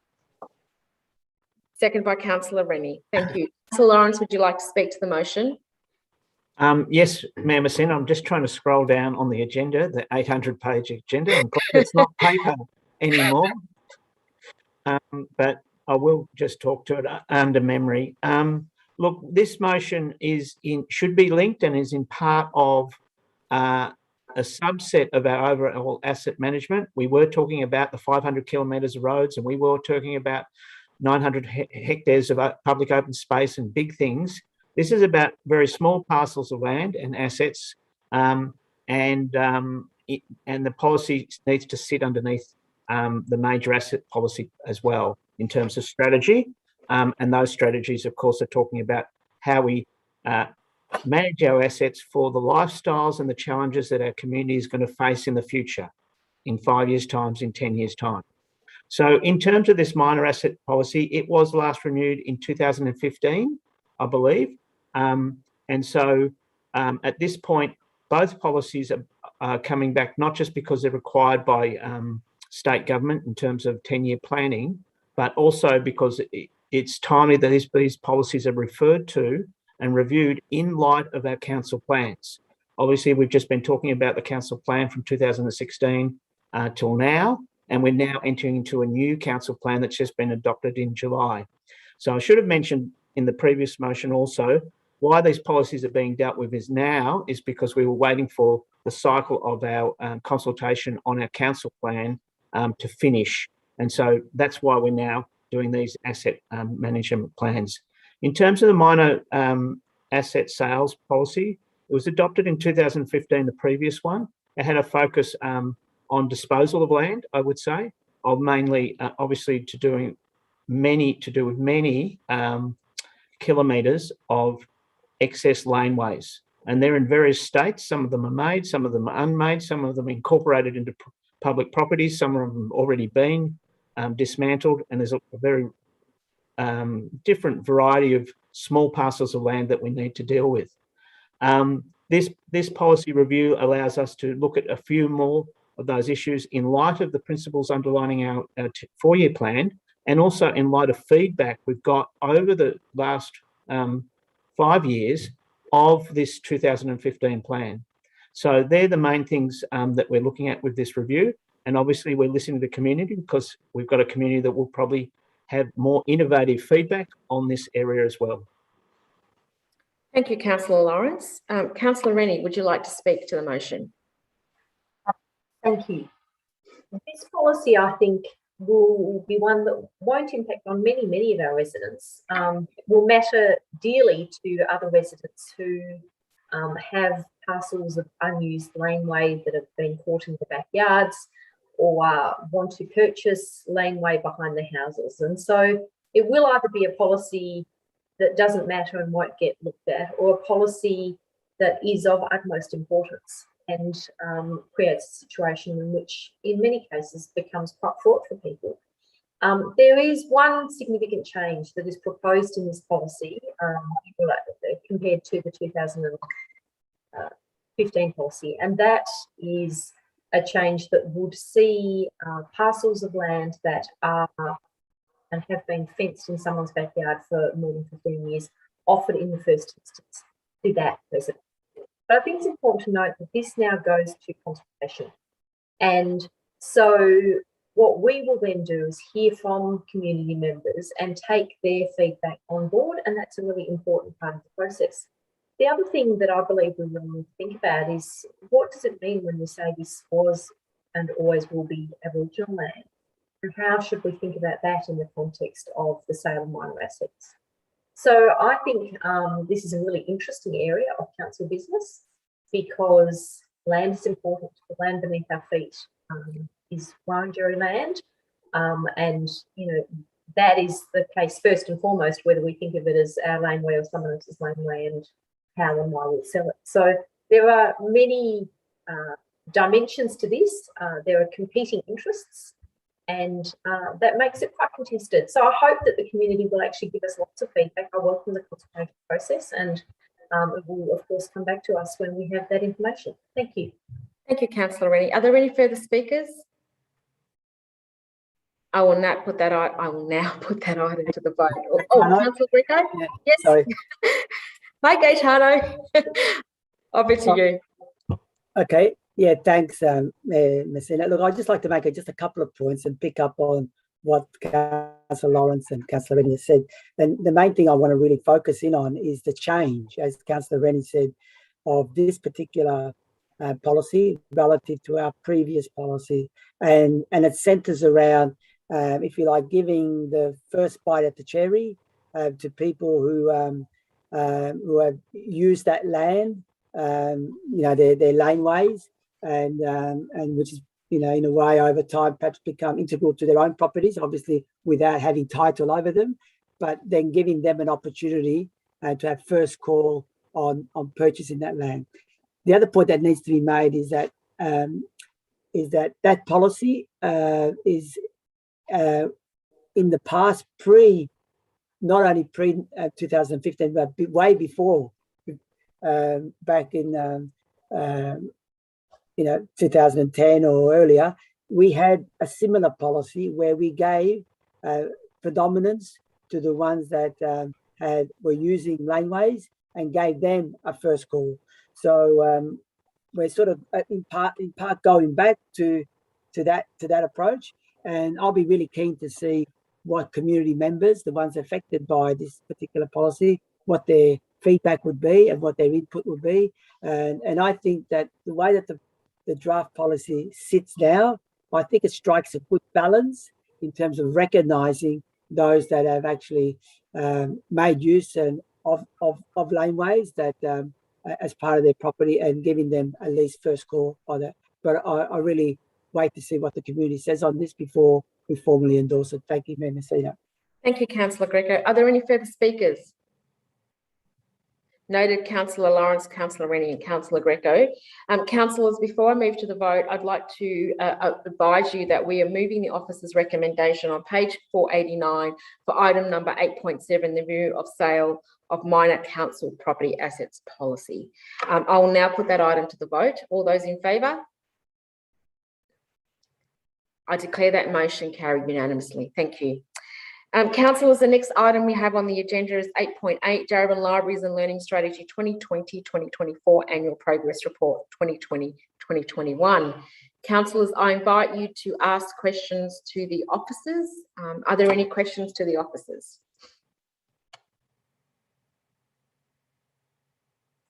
Second by Councillor Rennie. Thank you. Councillor Lawrence, would you like to speak to the motion? Yes, Mayor Messina, I'm just trying to scroll down on the agenda, the 800-page agenda. I'm glad it's not paper anymore, but I will just talk to it under memory. Look, this motion should be linked and is in part of a subset of our overall asset management. We were talking about the 500 kilometres of roads, and we were talking about 900 hectares of public open space and big things. This is about very small parcels of land and assets, and the policy needs to sit underneath the major asset policy as well in terms of strategy. And those strategies, of course, are talking about how we manage our assets for the lifestyles and the challenges that our community is going to face in the future, in 5 years' time, in 10 years' time. So in terms of this minor asset policy, it was last renewed in 2015, I believe. And so at this point, both policies are coming back, not just because they're required by state government in terms of 10-year planning, but also because it's timely that these policies are referred to and reviewed in light of our council plans. Obviously, we've just been talking about the council plan from 2016 till now, and we're now entering into a new council plan that's just been adopted in July. So I should have mentioned in the previous motion also, why these policies are being dealt with is because we were waiting for the cycle of our consultation on our council plan to finish. And so that's why we're now doing these asset management plans. In terms of the minor asset sales policy, it was adopted in 2015, the previous one. It had a focus on disposal of land, I would say, of mainly obviously to do with many kilometres of excess laneways. And they're in various states. Some of them are made, some of them are unmade, some of them incorporated into public properties, some of them already been dismantled, and there's a very different variety of small parcels of land that we need to deal with. This policy review allows us to look at a few more of those issues in light of the principles underlining our 4-year plan, and also in light of feedback we've got over the last 5 years of this 2015 plan. So they're the main things that we're looking at with this review. And obviously we're listening to the community because we've got a community that will probably have more innovative feedback on this area as well. Thank you, Councillor Lawrence. Councillor Rennie, would you like to speak to the motion? Thank you. This policy, I think, will be one that won't impact on many of our residents. Will matter dearly to other residents who have parcels of unused laneway that have been caught in the backyards, or want to purchase laneway behind their houses. And so it will either be a policy that doesn't matter and won't get looked at, or a policy that is of utmost importance and creates a situation in which, in many cases, becomes quite fraught for people. There is one significant change that is proposed in this policy compared to the 2015 policy, and that is a change that would see parcels of land that are and have been fenced in someone's backyard for more than 15 years offered in the first instance to that resident. But I think it's important to note that this now goes to consultation. And so what we will then do is hear from community members and take their feedback on board, and that's a really important part of the process. The other thing that I believe we really need to think about is, what does it mean when we say this was and always will be Aboriginal land? And how should we think about that in the context of the sale of minor assets? So I think this is a really interesting area of council business, because land is important. The land beneath our feet is Wurundjeri land, and that is the case first and foremost, whether we think of it as our laneway or someone else's laneway and how and why we'll sell it. So there are many dimensions to this. There are competing interests, and that makes it quite contested. So I hope that the community will actually give us lots of feedback. I welcome the consultation process, and it will, of course, come back to us when we have that information. Thank you. Thank you, Councillor Rennie. Are there any further speakers? I will now put that item to the vote. Oh, Councillor Greco? Yeah, yes. sorry. Hi, Gaetano. Over to you. Okay. Yeah, thanks, Messina. Look, I'd just like to make just a couple of points and pick up on what Councillor Lawrence and Councillor Rennie said. And the main thing I want to really focus in on is the change, as Councillor Rennie said, of this particular policy relative to our previous policy. And it centres around, if you like, giving the first bite at the cherry to people who have used that land, their laneways, and which is, in a way over time perhaps become integral to their own properties, obviously without having title over them, but then giving them an opportunity to have first call on purchasing that land. The other point that needs to be made is that that policy is in the past not only pre 2015, but way before, back in 2010 or earlier, we had a similar policy where we gave predominance to the ones that were using laneways and gave them a first call. So we're sort of in part going back to that approach, and I'll be really keen to see what community members, the ones affected by this particular policy, what their feedback would be and what their input would be. And I think that the way that the draft policy sits now, I think it strikes a good balance in terms of recognising those that have actually made use of laneways that as part of their property, and giving them at least first call on that. But I really wait to see what the community says on this before we formally endorse it. Thank you, Mayor Messina. Thank you, Councillor Greco. Are there any further speakers? Noted, Councillor Lawrence, Councillor Rennie and Councillor Greco. Councillors, before I move to the vote, I'd like to advise you that we are moving the officer's recommendation on page 489 for item number 8.7, the review of sale of minor council property assets policy. I will now put that item to the vote. All those in favour? I declare that motion carried unanimously. Thank you. Councillors, the next item we have on the agenda is 8.8, Daraban Libraries and Learning Strategy 2020-2024 Annual Progress Report 2020-2021. Councillors, I invite you to ask questions to the officers. Are there any questions to the officers?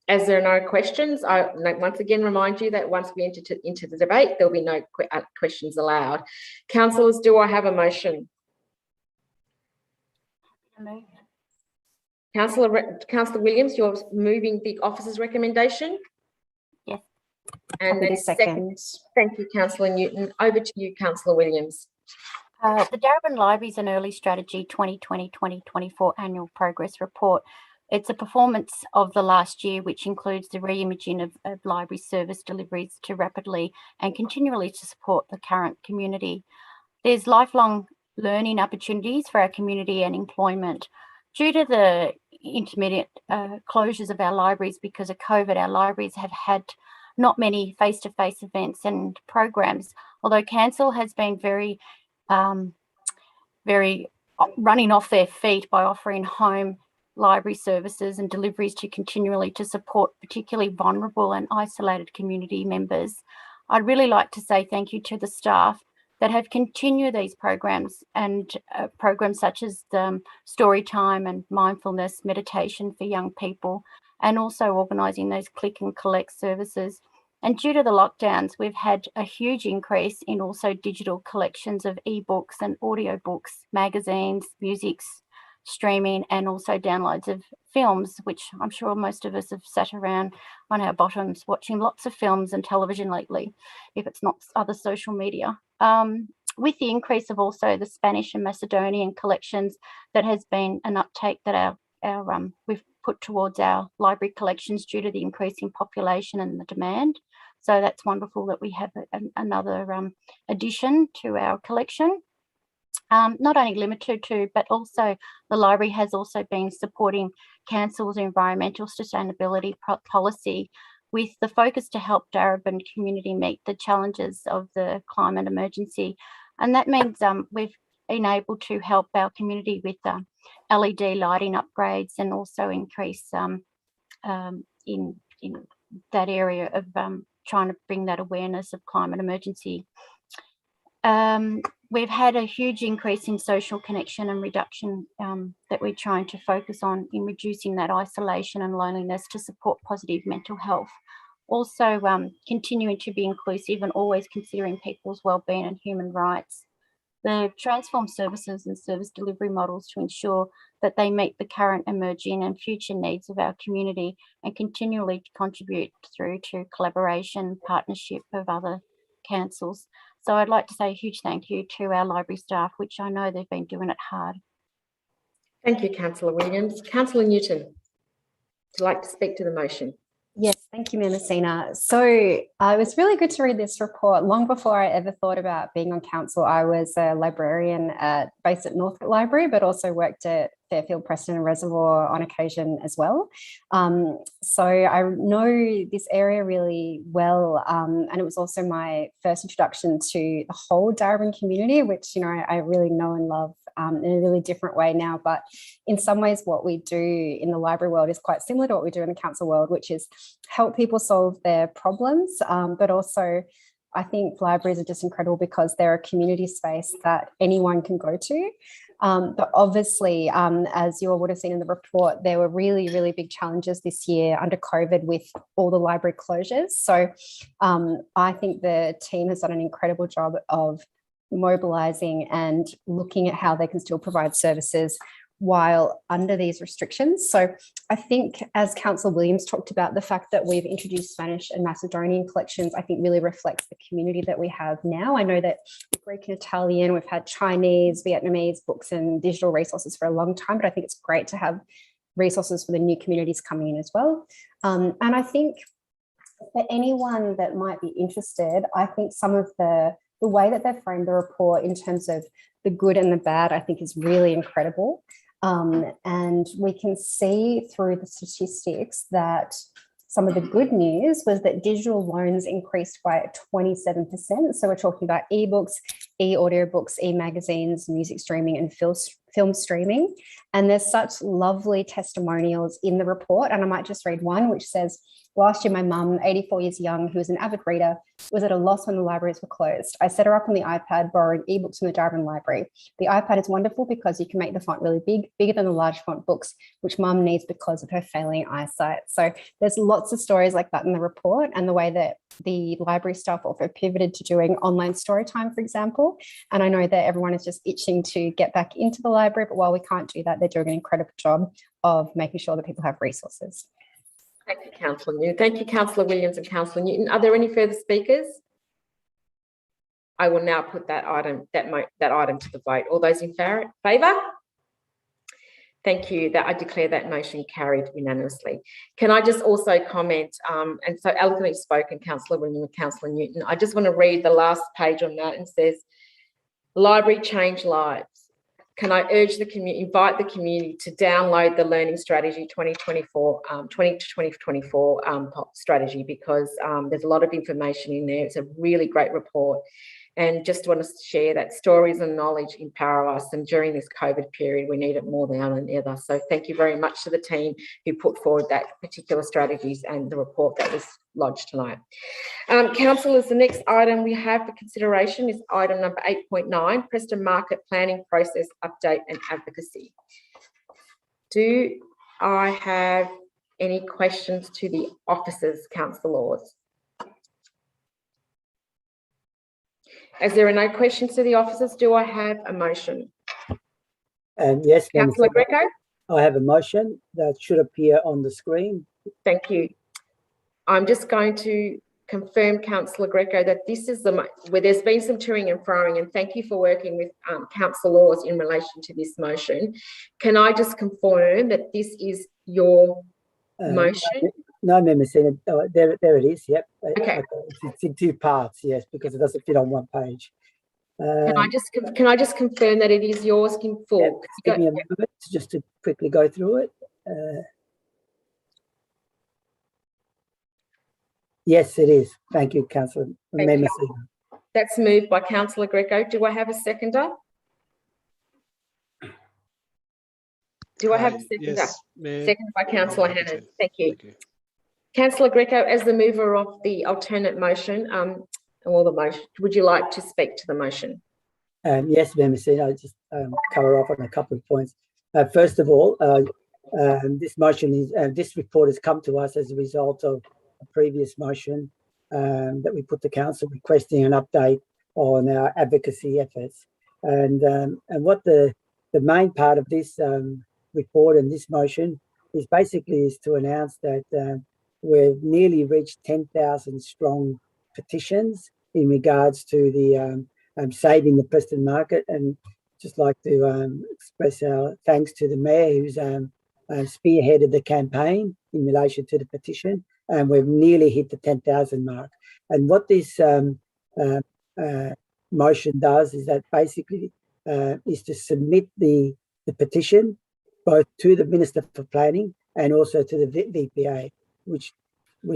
As there are no questions, I once again remind you that once we enter into the debate, there'll be no questions allowed. Councillors, do I have a motion? Councillor Williams, you're moving the officer's recommendation? Yes. And then second. Thank you, Councillor Newton. Over to you, Councillor Williams. The Daraban Libraries and Early Strategy 2020-2024 Annual Progress Report. It's a performance of the last year, which includes the re-imaging of library service deliveries to rapidly and continually to support the current community. There's lifelong learning opportunities for our community and employment. Due to the intermittent closures of our libraries because of COVID, our libraries have had not many face-to-face events and programs, although Council has been very running off their feet by offering home library services and deliveries to continually to support particularly vulnerable and isolated community members. I'd really like to say thank you to the staff that have continued these programs and programs such as story time and mindfulness meditation for young people, and also organising those click and collect services. And due to the lockdowns, we've had a huge increase in also digital collections of ebooks and audiobooks, magazines, musics, streaming, and also downloads of films, which I'm sure most of us have sat around on our bottoms watching lots of films and television lately, if it's not other social media. with the increase of also the Spanish and Macedonian collections, that has been an uptake that we've put towards our library collections due to the increase in population and the demand. So that's wonderful that we have another addition to our collection. Not only limited to, but also the library has also been supporting Council's environmental sustainability policy with the focus to help Daraban community meet the challenges of the climate emergency. And that means we've been able to help our community with LED lighting upgrades and also increase in that area of trying to bring that awareness of climate emergency. We've had a huge increase in social connection and reduction that we're trying to focus on in reducing that isolation and loneliness to support positive mental health. Also continuing to be inclusive and always considering people's wellbeing and human rights. The transform services and service delivery models to ensure that they meet the current, emerging and future needs of our community and continually contribute through to collaboration, partnership of other councils. So I'd like to say a huge thank you to our library staff, which I know they've been doing it hard. Thank you, Councillor Williams. Councillor Newton, would you like to speak to the motion? Yes, thank you, Mayor Messina. So it was really good to read this report. Long before I ever thought about being on council, I was a librarian based at Northcote Library, but also worked at Fairfield, Preston and Reservoir on occasion as well. So I know this area really well, and it was also my first introduction to the whole Daraban community, which, you know, I really know and love in a really different way now. But in some ways, what we do in the library world is quite similar to what we do in the council world, which is help people solve their problems, but also I think libraries are just incredible because they're a community space that anyone can go to. But obviously, as you all would have seen in the report, there were really, really big challenges this year under COVID with all the library closures. So I think the team has done an incredible job of mobilising and looking at how they can still provide services while under these restrictions. So I think, as Councillor Williams talked about, the fact that we've introduced Spanish and Macedonian collections, I think really reflects the community that we have now. I know that Greek and Italian, we've had Chinese, Vietnamese books and digital resources for a long time, but I think it's great to have resources for the new communities coming in as well. And I think for anyone that might be interested, I think some of the way that they've framed the report in terms of the good and the bad, I think is really incredible. And we can see through the statistics that some of the good news was that digital loans increased by 27%. So we're talking about ebooks, e-audiobooks, e-magazines, music streaming and film streaming. And there's such lovely testimonials in the report. And I might just read one which says, last year, my mum, 84 years young, who was an avid reader, was at a loss when the libraries were closed. I set her up on the iPad, borrowing ebooks from the Daraban Library. The iPad is wonderful because you can make the font really big, bigger than the large font books, which mum needs because of her failing eyesight. So there's lots of stories like that in the report, and the way that the library staff also pivoted to doing online story time, for example. And I know that everyone is just itching to get back into the library, but while we can't do that, they're doing an incredible job of making sure that people have resources. Thank you, Councillor Newton. Thank you, Councillor Williams and Councillor Newton. Are there any further speakers? I will now put that item to the vote. All those in favour? Thank you. That I declare that motion carried unanimously. Can I just also comment, and so eloquently spoken, Councillor Williams and Councillor Newton. I just want to read the last page on that, and says, "Library change lives. Can I urge the community, invite the community to download the Learning Strategy 2024 strategy, because there's a lot of information in there. It's a really great report. And just want to share that stories and knowledge empower us. And during this COVID period, we need it more than ever. So thank you very much to the team who put forward that particular strategies and the report that was lodged tonight. Councillors, the next item we have for consideration is item number 8.9, Preston Market Planning Process Update and Advocacy. Do I have any questions to the officers, councillors? As there are no questions to the officers, do I have a motion? Yes, Councillor Greco? I have a motion that should appear on the screen. Thank you. I'm just going to confirm, Councillor Greco, that this is where there's been some toing and froing, and thank you for working with councillors in relation to this motion. Can I just confirm that this is your motion? No, Member Senate. There it is. Yep. Okay. It's in two parts, yes, because it doesn't fit on one page. Can I just confirm that it is yours in full? Yeah, give me a moment just to quickly go through it. Yes, it is. Thank you, Councillor. Member Senate. That's moved by Councillor Greco. Do I have a seconder? Do I have a seconder? Yes, seconded by Councillor Hannan. Thank you. Councillor Greco, as the mover of the alternate motion, or the motion, would you like to speak to the motion? Yes, Member Senate. I'll just cover off on a couple of points. First of all, this motion is this report has come to us as a result of a previous motion that we put to council requesting an update on our advocacy efforts, and what the main part of this report and this motion is basically is to announce that we've nearly reached 10,000 strong petitions in regards to the saving the Preston market, and just like to express our thanks to the Mayor who's spearheaded the campaign in relation to the petition, and we've nearly hit the 10,000 mark. And what this motion does is that basically is to submit the petition both to the Minister for Planning and also to the VPA, which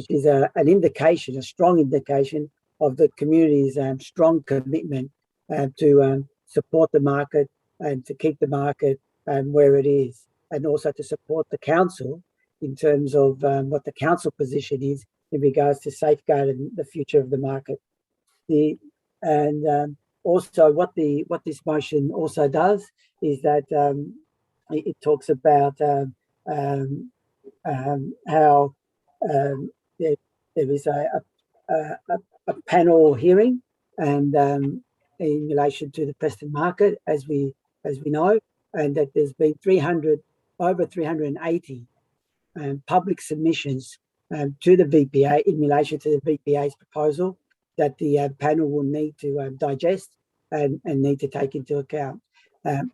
is an indication, a strong indication of the community's strong commitment to support the market and to keep the market where it is, and also to support the council in terms of what the council position is in regards to safeguarding the future of the market. Also what this motion also does is that it talks about how there is a panel hearing and in relation to the Preston market, as we know, and that there's been over 380 public submissions to the VPA in relation to the VPA's proposal that the panel will need to digest and need to take into account.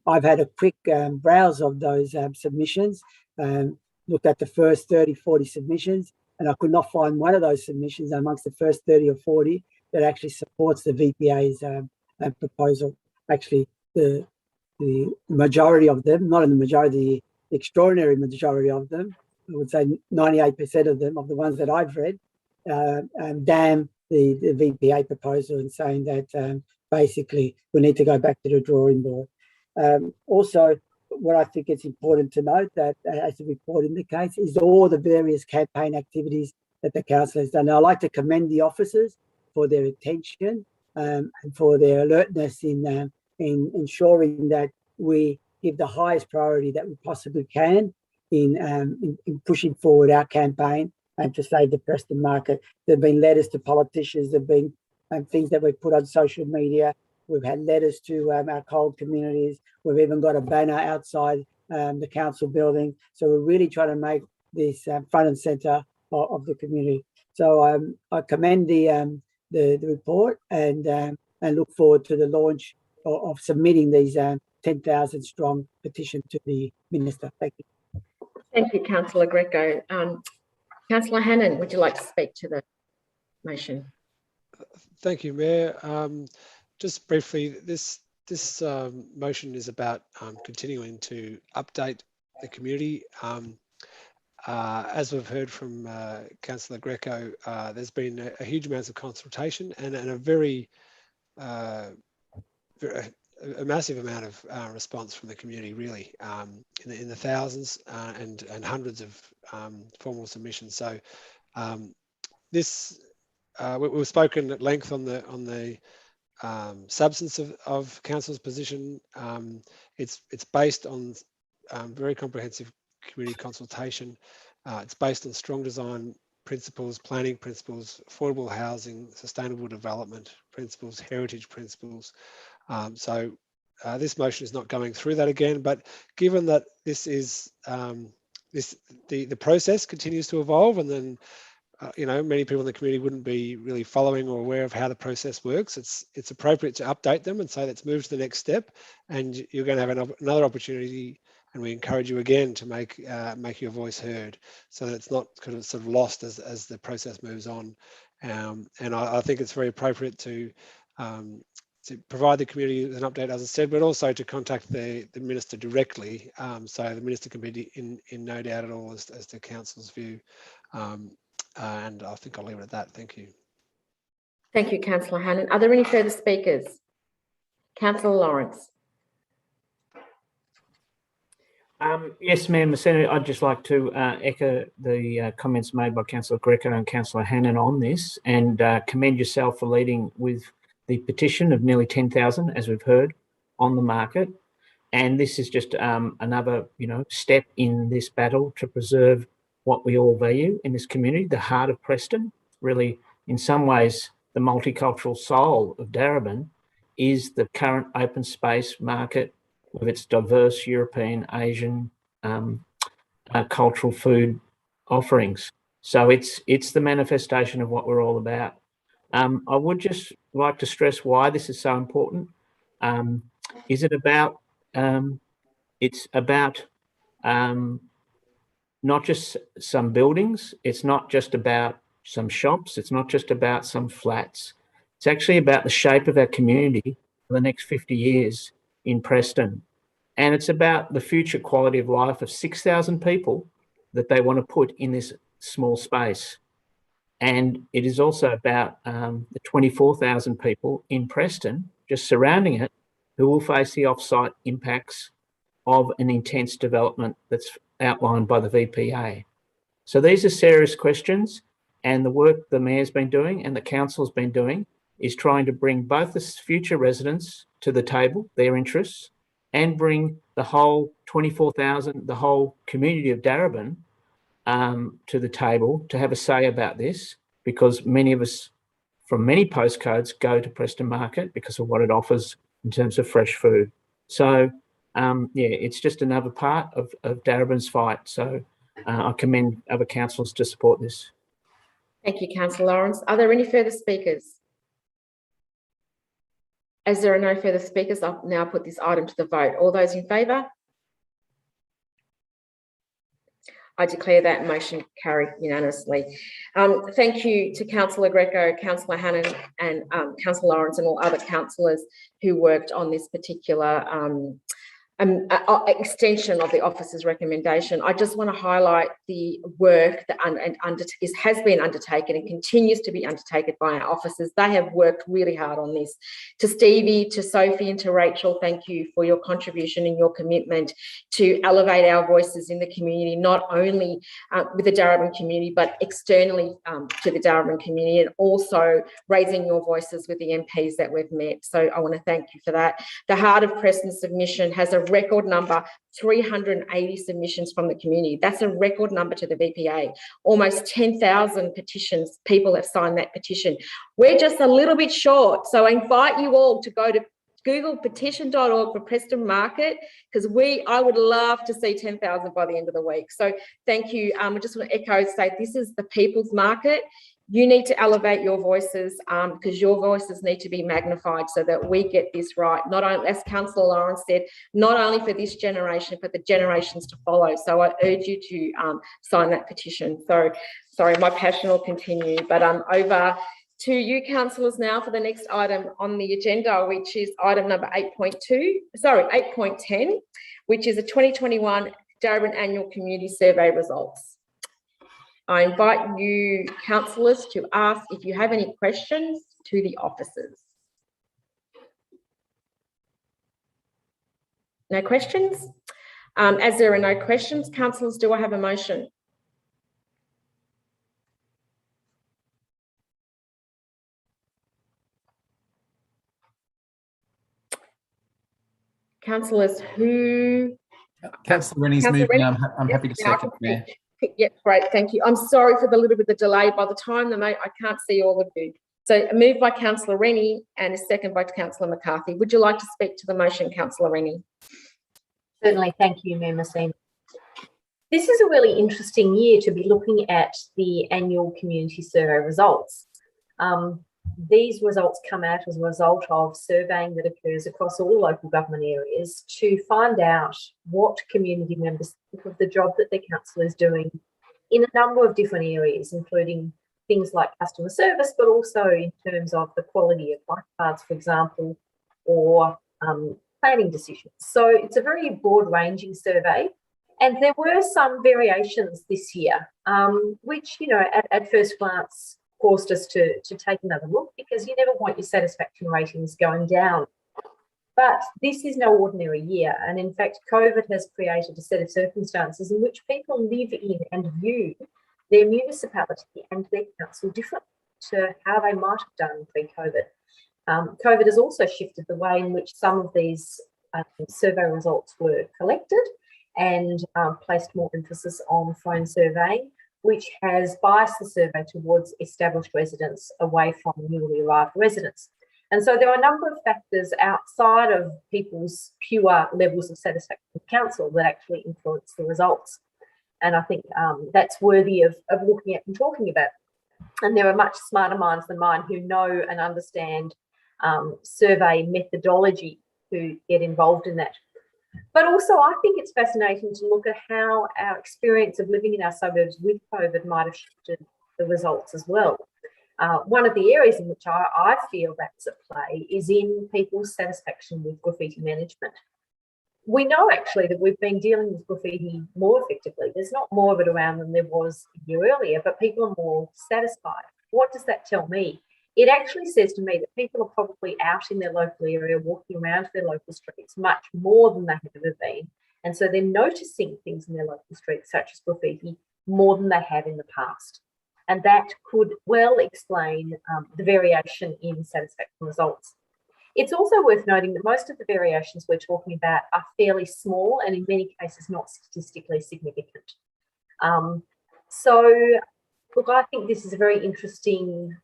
I've had a quick browse of those submissions, looked at the first 30, 40 submissions, and I could not find one of those submissions amongst the first 30 or 40 that actually supports the VPA's proposal. Actually, the majority of them, not in the majority, the extraordinary majority of them, I would say 98% of them, of the ones that I've read, damn the VPA proposal and saying that basically we need to go back to the drawing board. Also, what I think it's important to note that, as the report indicates, is all the various campaign activities that the council has done. Now, I'd like to commend the officers for their attention and for their alertness in ensuring that we give the highest priority that we possibly can in pushing forward our campaign and to save the Preston market. There have been letters to politicians, there have been things that we've put on social media. We've had letters to our cold communities. We've even got a banner outside the council building. So we're really trying to make this front and centre of the community. So I commend the report and look forward to the launch of submitting these 10,000 strong petition to the Minister. Thank you. Thank you, Councillor Greco. Councillor Hannan, would you like to speak to the motion? Thank you, Mayor. Just briefly, this motion is about continuing to update the community. As we've heard from Councillor Greco, there's been a huge amount of consultation and a very a massive amount of response from the community, really, in the thousands and hundreds of formal submissions. So we've spoken at length on the substance of council's position. It's based on very comprehensive community consultation. It's based on strong design principles, planning principles, affordable housing, sustainable development principles, heritage principles. So this motion is not going through that again, but given that this is the process continues to evolve, and then many people in the community wouldn't be really following or aware of how the process works. It's appropriate to update them and say, let's move to the next step, and you're going to have another opportunity, and we encourage you again to make your voice heard, so that it's not kind of sort of lost as the process moves on. And I think it's very appropriate to provide the community with an update, as I said, but also to contact the minister directly, so the minister can be in no doubt at all as to council's view. And I think I'll leave it at that. Thank you. Thank you, Councillor Hannan. Are there any further speakers? Councillor Lawrence. Yes, Mayor Mcfadden, I'd just like to echo the comments made by Councillor Greco and Councillor Hannan on this, and commend yourself for leading with the petition of nearly 10,000, as we've heard, on the market. And this is just another, step in this battle to preserve what we all value in this community, the heart of Preston. Really, in some ways, the multicultural soul of Daraban is the current open space market with its diverse European, Asian cultural food offerings. So it's the manifestation of what we're all about. I would just like to stress why this is so important. Is it about, it's about not just some buildings, it's not just about some shops, it's not just about some flats. It's actually about the shape of our community for the next 50 years in Preston. And it's about the future quality of life of 6,000 people that they want to put in this small space. And it is also about the 24,000 people in Preston, just surrounding it, who will face the off-site impacts of an intense development that's outlined by the VPA. So these are serious questions, and the work the Mayor's been doing and the Council's been doing is trying to bring both the future residents to the table, their interests, and bring the whole 24,000, the whole community of Daraban to the table to have a say about this, because many of us from many postcodes go to Preston Market because of what it offers in terms of fresh food. So, it's just another part of Daraban's fight. So I commend other councillors to support this. Thank you, Councillor Lawrence. Are there any further speakers? As there are no further speakers, I'll now put this item to the vote. All those in favour? I declare that motion carried unanimously. Thank you to Councillor Greco, Councillor Hannan and Councillor Lawrence and all other councillors who worked on this particular extension of the officer's recommendation. I just want to highlight the work that has been undertaken and continues to be undertaken by our officers. They have worked really hard on this. To Stevie, to Sophie and to Rachel, thank you for your contribution and your commitment to elevate our voices in the community, not only with the Daraban community, but externally to the Daraban community, and also raising your voices with the MPs that we've met. So I want to thank you for that. The Heart of Preston submission has a record number, 380 submissions from the community. That's a record number to the VPA. Almost 10,000 petitions, people have signed that petition. We're just a little bit short. So I invite you all to go to Google petition.org for Preston Market, because I would love to see 10,000 by the end of the week. So thank you. I just want to echo, say this is the people's market. You need to elevate your voices because your voices need to be magnified so that we get this right. Not only, as Councillor Lawrence said, not only for this generation, but the generations to follow. So I urge you to sign that petition. So, sorry, my passion will continue. But over to you, councillors, now for the next item on the agenda, which is item number 8.10, which is the 2021 Daraban Annual Community Survey results. I invite you, councillors, to ask if you have any questions to the officers. No questions? As there are no questions, councillors, do I have a motion? Councillors, who? Councillor Rennie's moved now. I'm happy to second, Mayor. Yep, great, thank you. I'm sorry for the little bit of delay. By the time I can't see all of you. So moved by Councillor Rennie and a second by Councillor McCarthy. Would you like to speak to the motion, Councillor Rennie? Certainly, thank you, Mayor Mcfadden. This is a really interesting year to be looking at the annual community survey results. These results come out as a result of surveying that occurs across all local government areas to find out what community members think of the job that their council is doing in a number of different areas, including things like customer service, but also in terms of the quality of bike paths, for example, or planning decisions. So it's a very broad-ranging survey. And there were some variations this year, which, you know, at first glance forced us to take another look, because you never want your satisfaction ratings going down. But this is no ordinary year. And in fact, COVID has created a set of circumstances in which people live in and view their municipality and their council differently to how they might have done pre-COVID. COVID has also shifted the way in which some of these survey results were collected and placed more emphasis on phone surveying, which has biased the survey towards established residents away from newly arrived residents. And so there are a number of factors outside of people's pure levels of satisfaction with council that actually influence the results. And I think that's worthy of looking at and talking about. And there are much smarter minds than mine who know and understand survey methodology who get involved in that. But also, I think it's fascinating to look at how our experience of living in our suburbs with COVID might have shifted the results as well. One of the areas in which I feel that's at play is in people's satisfaction with graffiti management. We know actually that we've been dealing with graffiti more effectively. There's not more of it around than there was a year earlier, but people are more satisfied. What does that tell me? It actually says to me that people are probably out in their local area, walking around their local streets much more than they have ever been. And so they're noticing things in their local streets, such as graffiti, more than they have in the past. And that could well explain the variation in satisfaction results. It's also worth noting that most of the variations we're talking about are fairly small and in many cases not statistically significant. Look, I think this is a very interesting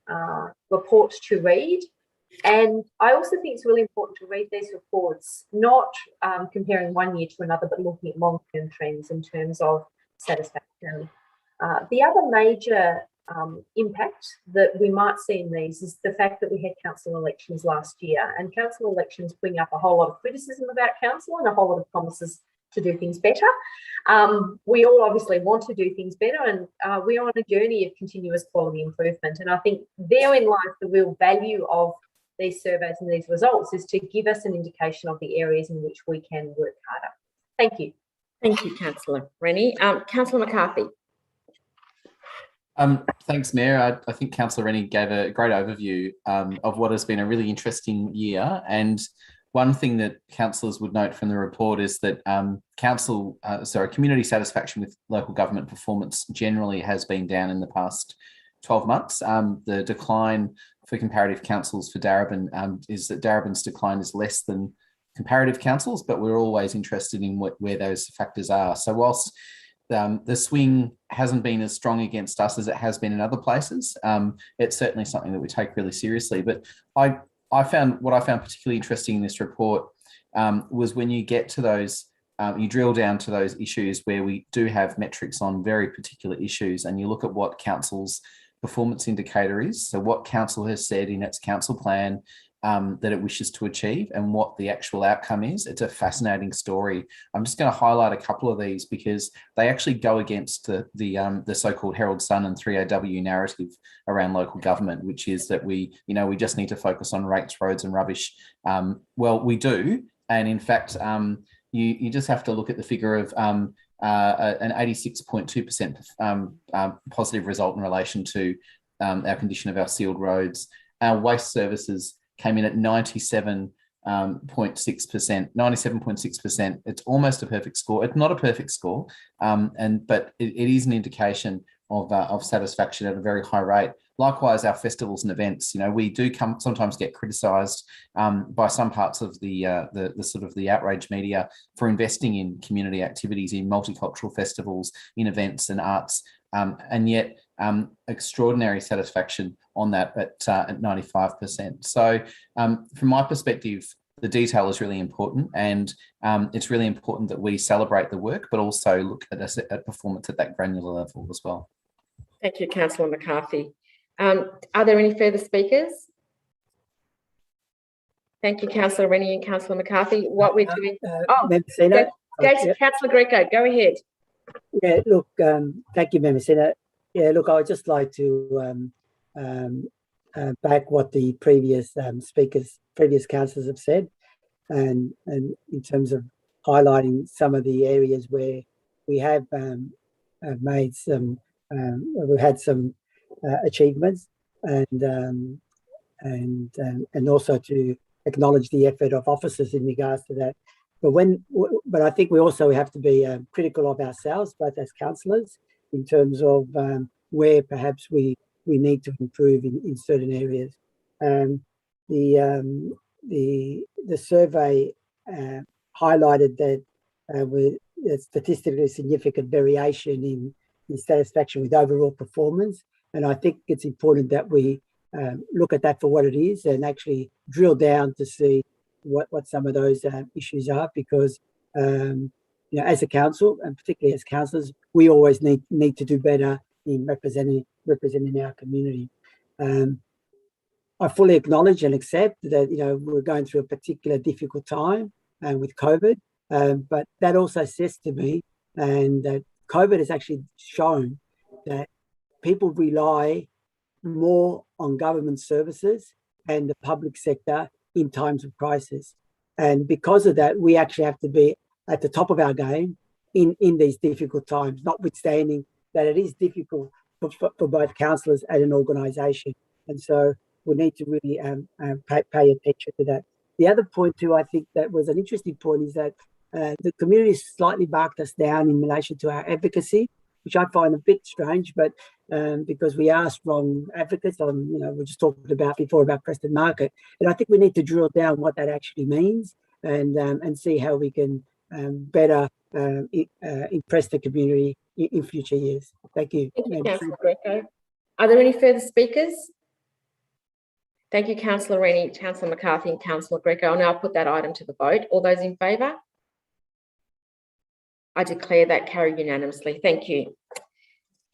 report to read. And I also think it's really important to read these reports, not comparing one year to another, but looking at long-term trends in terms of satisfaction. The other major impact that we might see in these is the fact that we had council elections last year, and council elections bring up a whole lot of criticism about council and a whole lot of promises to do things better. We all obviously want to do things better, and we're on a journey of continuous quality improvement. And I think therein lies the real value of these surveys and these results, is to give us an indication of the areas in which we can work harder. Thank you. Thank you, Councillor Rennie. Councillor McCarthy. Thanks, Mayor. I think Councillor Rennie gave a great overview of what has been a really interesting year. And one thing that councillors would note from the report is that community satisfaction with local government performance generally has been down in the past 12 months. The decline for comparative councils for Daraban is that Daraban's decline is less than comparative councils, but we're always interested in where those factors are. So whilst the swing hasn't been as strong against us as it has been in other places, it's certainly something that we take really seriously. But what I found particularly interesting in this report was when you get to those, you drill down to those issues where we do have metrics on very particular issues, and you look at what council's performance indicator is. So what council has said in its council plan that it wishes to achieve and what the actual outcome is. It's a fascinating story. I'm just going to highlight a couple of these because they actually go against the so-called Herald Sun and 3AW narrative around local government, which is that we just need to focus on rates, roads and rubbish. Well, we do. And in fact, you just have to look at the figure of an 86.2% positive result in relation to our condition of our sealed roads. Our waste services came in at 97.6%. 97.6%. It's almost a perfect score. It's not a perfect score, but it is an indication of satisfaction at a very high rate. Likewise, our festivals and events. We do sometimes get criticised by some parts of the sort of the outrage media for investing in community activities, in multicultural festivals, in events and arts, and yet extraordinary satisfaction on that at 95%. So from my perspective, the detail is really important, and it's really important that we celebrate the work, but also look at performance at that granular level as well. Thank you, Councillor McCarthy. Are there any further speakers? Thank you, Councillor Rennie and Councillor McCarthy. What we're doing... Councillor Greco, go ahead. Yeah, look, thank you, Member Senator. Yeah, look, I would just like to back what the previous previous councillors have said, and in terms of highlighting some of the areas where we have made some, we've had some achievements, and also to acknowledge the effort of officers in regards to that. But I think we also have to be critical of ourselves, both as councillors, in terms of where perhaps we need to improve in certain areas. The survey highlighted that there's statistically significant variation in satisfaction with overall performance, and I think it's important that we look at that for what it is and actually drill down to see what some of those issues are, because you know, as a council, and particularly as councillors, we always need to do better in representing our community. I fully acknowledge and accept that, you know, we're going through a particular difficult time with COVID, but that also says to me, and that COVID has actually shown that people rely more on government services and the public sector in times of crisis. And because of that, we actually have to be at the top of our game in these difficult times, notwithstanding that it is difficult for both councillors and an organisation. And so we need to really pay attention to that. The other point too, I think that was an interesting point, is that the community slightly marked us down in relation to our advocacy, which I find a bit strange, but because we are strong advocates on, you know, we just talked about before about Preston Market, and I think we need to drill down what that actually means, and see how we can better impress the community in future years. Thank you. Thank you, Councillor Greco. Are there any further speakers? Thank you, Councillor Rennie, Councillor McCarthy and Councillor Greco. I'll now put that item to the vote. All those in favour? I declare that carried unanimously. Thank you.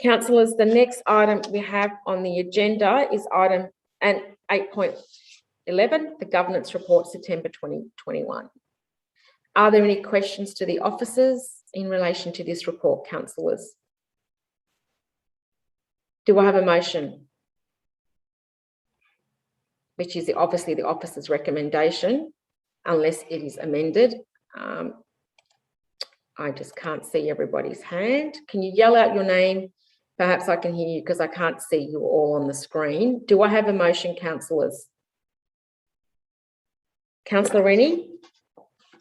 Councillors, the next item we have on the agenda is item 8.11, the Governance Report, September 2021. Are there any questions to the officers in relation to this report, councillors? Do I have a motion? Which is obviously the officer's recommendation, unless it is amended. I just can't see everybody's hand. Can you yell out your name? Perhaps I can hear you because I can't see you all on the screen. Do I have a motion, councillors? Councillor Rennie,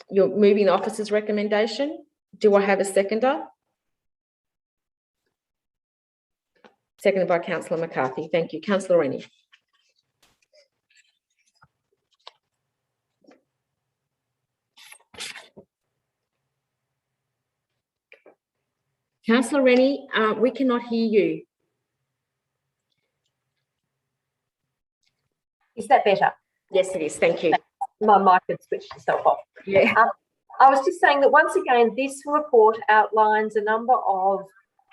you're moving the officer's recommendation. Do I have a seconder? Seconded by Councillor McCarthy. Thank you. Councillor Rennie. Councillor Rennie, we cannot hear you. Is that better? Yes, it is. Thank you. My mic had switched itself off. Yeah. I was just saying that once again, this report outlines a number of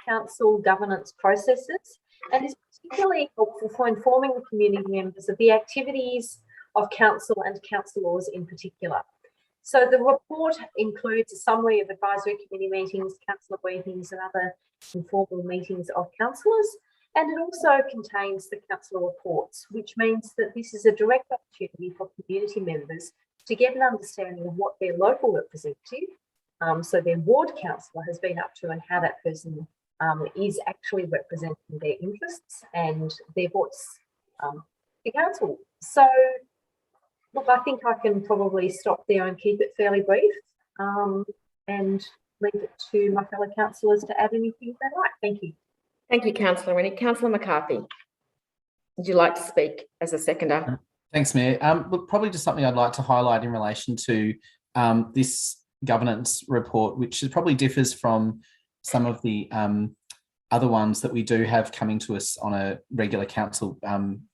council governance processes and is particularly helpful for informing the community members of the activities of council and councillors in particular. So the report includes a summary of advisory committee meetings, councillor meetings and other informal meetings of councillors, and it also contains the councillor reports, which means that this is a direct opportunity for community members to get an understanding of what their local representative, so their ward councillor, has been up to and how that person is actually representing their interests and their voice to council. So look, I think I can probably stop there and keep it fairly brief and leave it to my fellow councillors to add anything they like. Thank you. Thank you, Councillor Rennie. Councillor McCarthy, would you like to speak as a seconder? Thanks, Mayor. Look, probably just something I'd like to highlight in relation to this governance report, which probably differs from some of the other ones that we do have coming to us on a regular council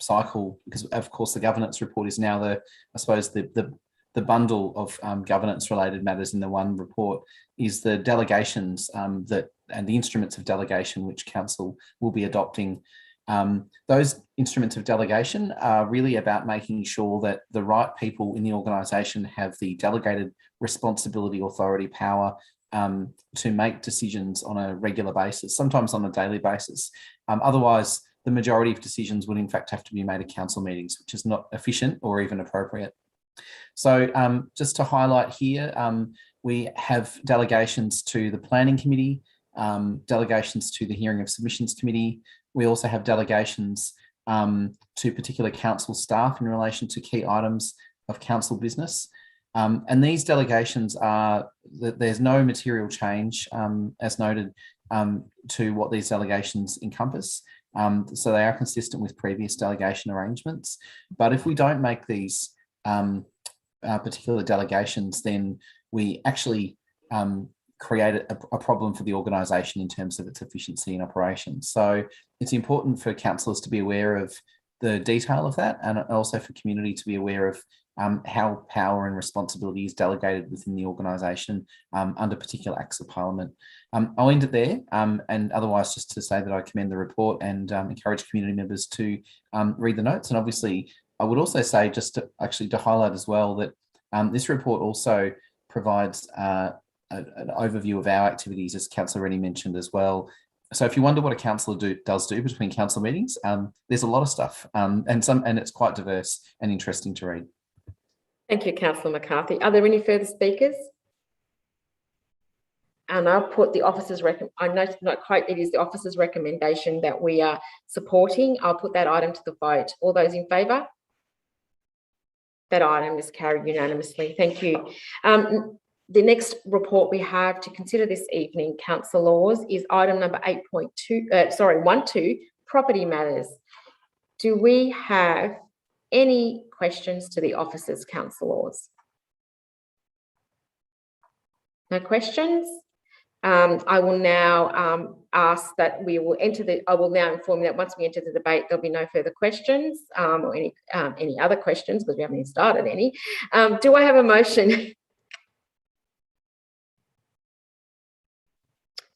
cycle, because of course the governance report is now I suppose the the bundle of governance related matters in the one report is the delegations and the instruments of delegation which council will be adopting. Those instruments of delegation are really about making sure that the right people in the organisation have the delegated responsibility, authority, power to make decisions on a regular basis, sometimes on a daily basis. Otherwise, the majority of decisions would in fact have to be made at council meetings, which is not efficient or even appropriate. So just to highlight here, we have delegations to the Planning Committee, delegations to the Hearing of Submissions Committee. We also have delegations to particular council staff in relation to key items of council business. And these delegations are, there's no material change, as noted, to what these delegations encompass. So they are consistent with previous delegation arrangements. But if we don't make these particular delegations, then we actually create a problem for the organisation in terms of its efficiency and operations. So it's important for councillors to be aware of the detail of that, and also for community to be aware of how power and responsibility is delegated within the organisation under particular acts of parliament. I'll end it there, and otherwise just to say that I commend the report and encourage community members to read the notes. And obviously, I would also say, just to highlight as well, that this report also provides an overview of our activities, as Councillor Rennie mentioned as well. So if you wonder what a councillor does between council meetings, there's a lot of stuff, and it's quite diverse and interesting to read. Thank you, Councillor McCarthy. Are there any further speakers? And I'll put the officer's I note not quite, it is the officer's recommendation that we are supporting. I'll put that item to the vote. All those in favour? That item is carried unanimously. Thank you. The next report we have to consider this evening, councillors, is item number 12, property matters. Do we have any questions to the officers, councillors? No questions? I will now ask that we will enter the, I will now inform you that once we enter the debate, there'll be no further questions or any other questions, because we haven't even started any. Do I have a motion?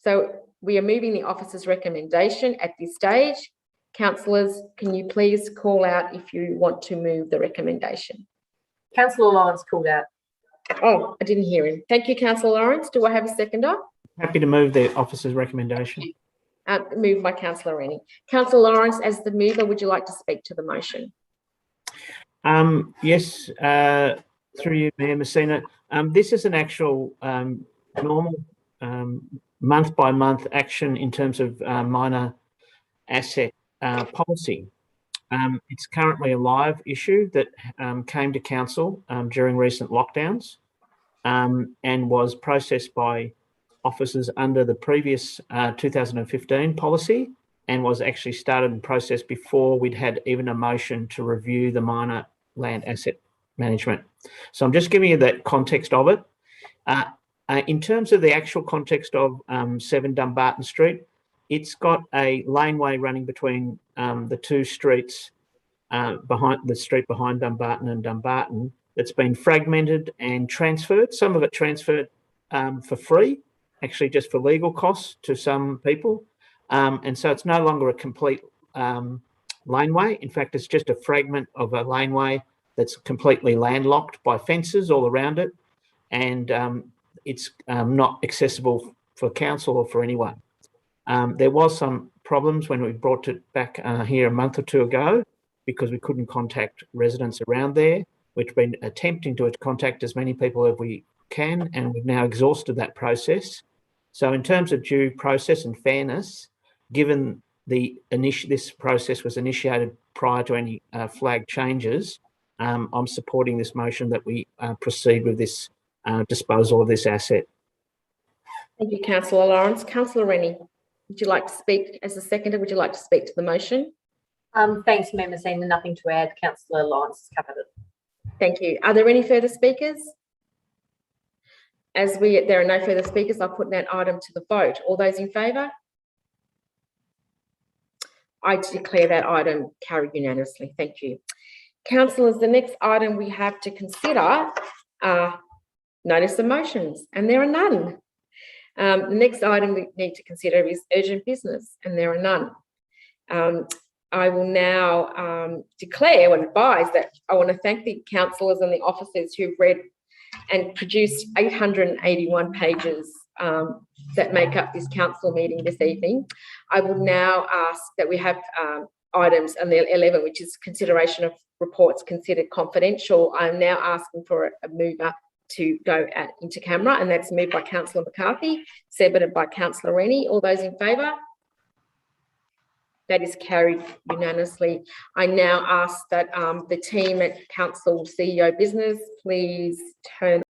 So we are moving the officer's recommendation at this stage. Councillors, can you please call out if you want to move the recommendation? Councillor Lawrence called out. Oh, I didn't hear him. Thank you, Councillor Lawrence. Do I have a seconder? Happy to move the officer's recommendation. Moved by Councillor Rennie. Councillor Lawrence, as the mover, would you like to speak to the motion? Yes, through you, Mayor Messina. This is an actual normal month-by-month action in terms of minor asset policy. It's currently a live issue that came to council during recent lockdowns and was processed by officers under the previous 2015 policy, and was actually started and processed before we'd had even a motion to review the minor land asset management. So I'm just giving you that context of it. In terms of the actual context of 7 Dumbarton Street, it's got a laneway running between the two streets behind the street behind Dumbarton and Dumbarton that's been fragmented and transferred. Some of it transferred for free, actually just for legal costs to some people. And so it's no longer a complete laneway. In fact, it's just a fragment of a laneway that's completely landlocked by fences all around it. And it's not accessible for council or for anyone. There was some problems when we brought it back here a month or two ago, because we couldn't contact residents around there. We've been attempting to contact as many people as we can, and we've now exhausted that process. So in terms of due process and fairness, given this process was initiated prior to any flag changes, I'm supporting this motion that we proceed with this disposal of this asset. Thank you, Councillor Lawrence. Councillor Rennie, would you like to speak as a seconder? Would you like to speak to the motion? Thanks, Mayor Messina. Nothing to add. Councillor Lawrence has covered it. Thank you. Are there any further speakers? As there are no further speakers, I'll put that item to the vote. All those in favour? I declare that item carried unanimously. Thank you. Councillors, the next item we have to consider notice of motions, and there are none. The next item we need to consider is urgent business, and there are none. I will now declare or advise that I want to thank the councillors and the officers who've read and produced 881 pages that make up this council meeting this evening. I will now ask that we have items on the 11, which is consideration of reports considered confidential. I'm now asking for a mover to go into camera, and that's moved by Councillor McCarthy, seconded by Councillor Rennie. All those in favour? That is carried unanimously. I now ask that the team at Council CEO Business please turn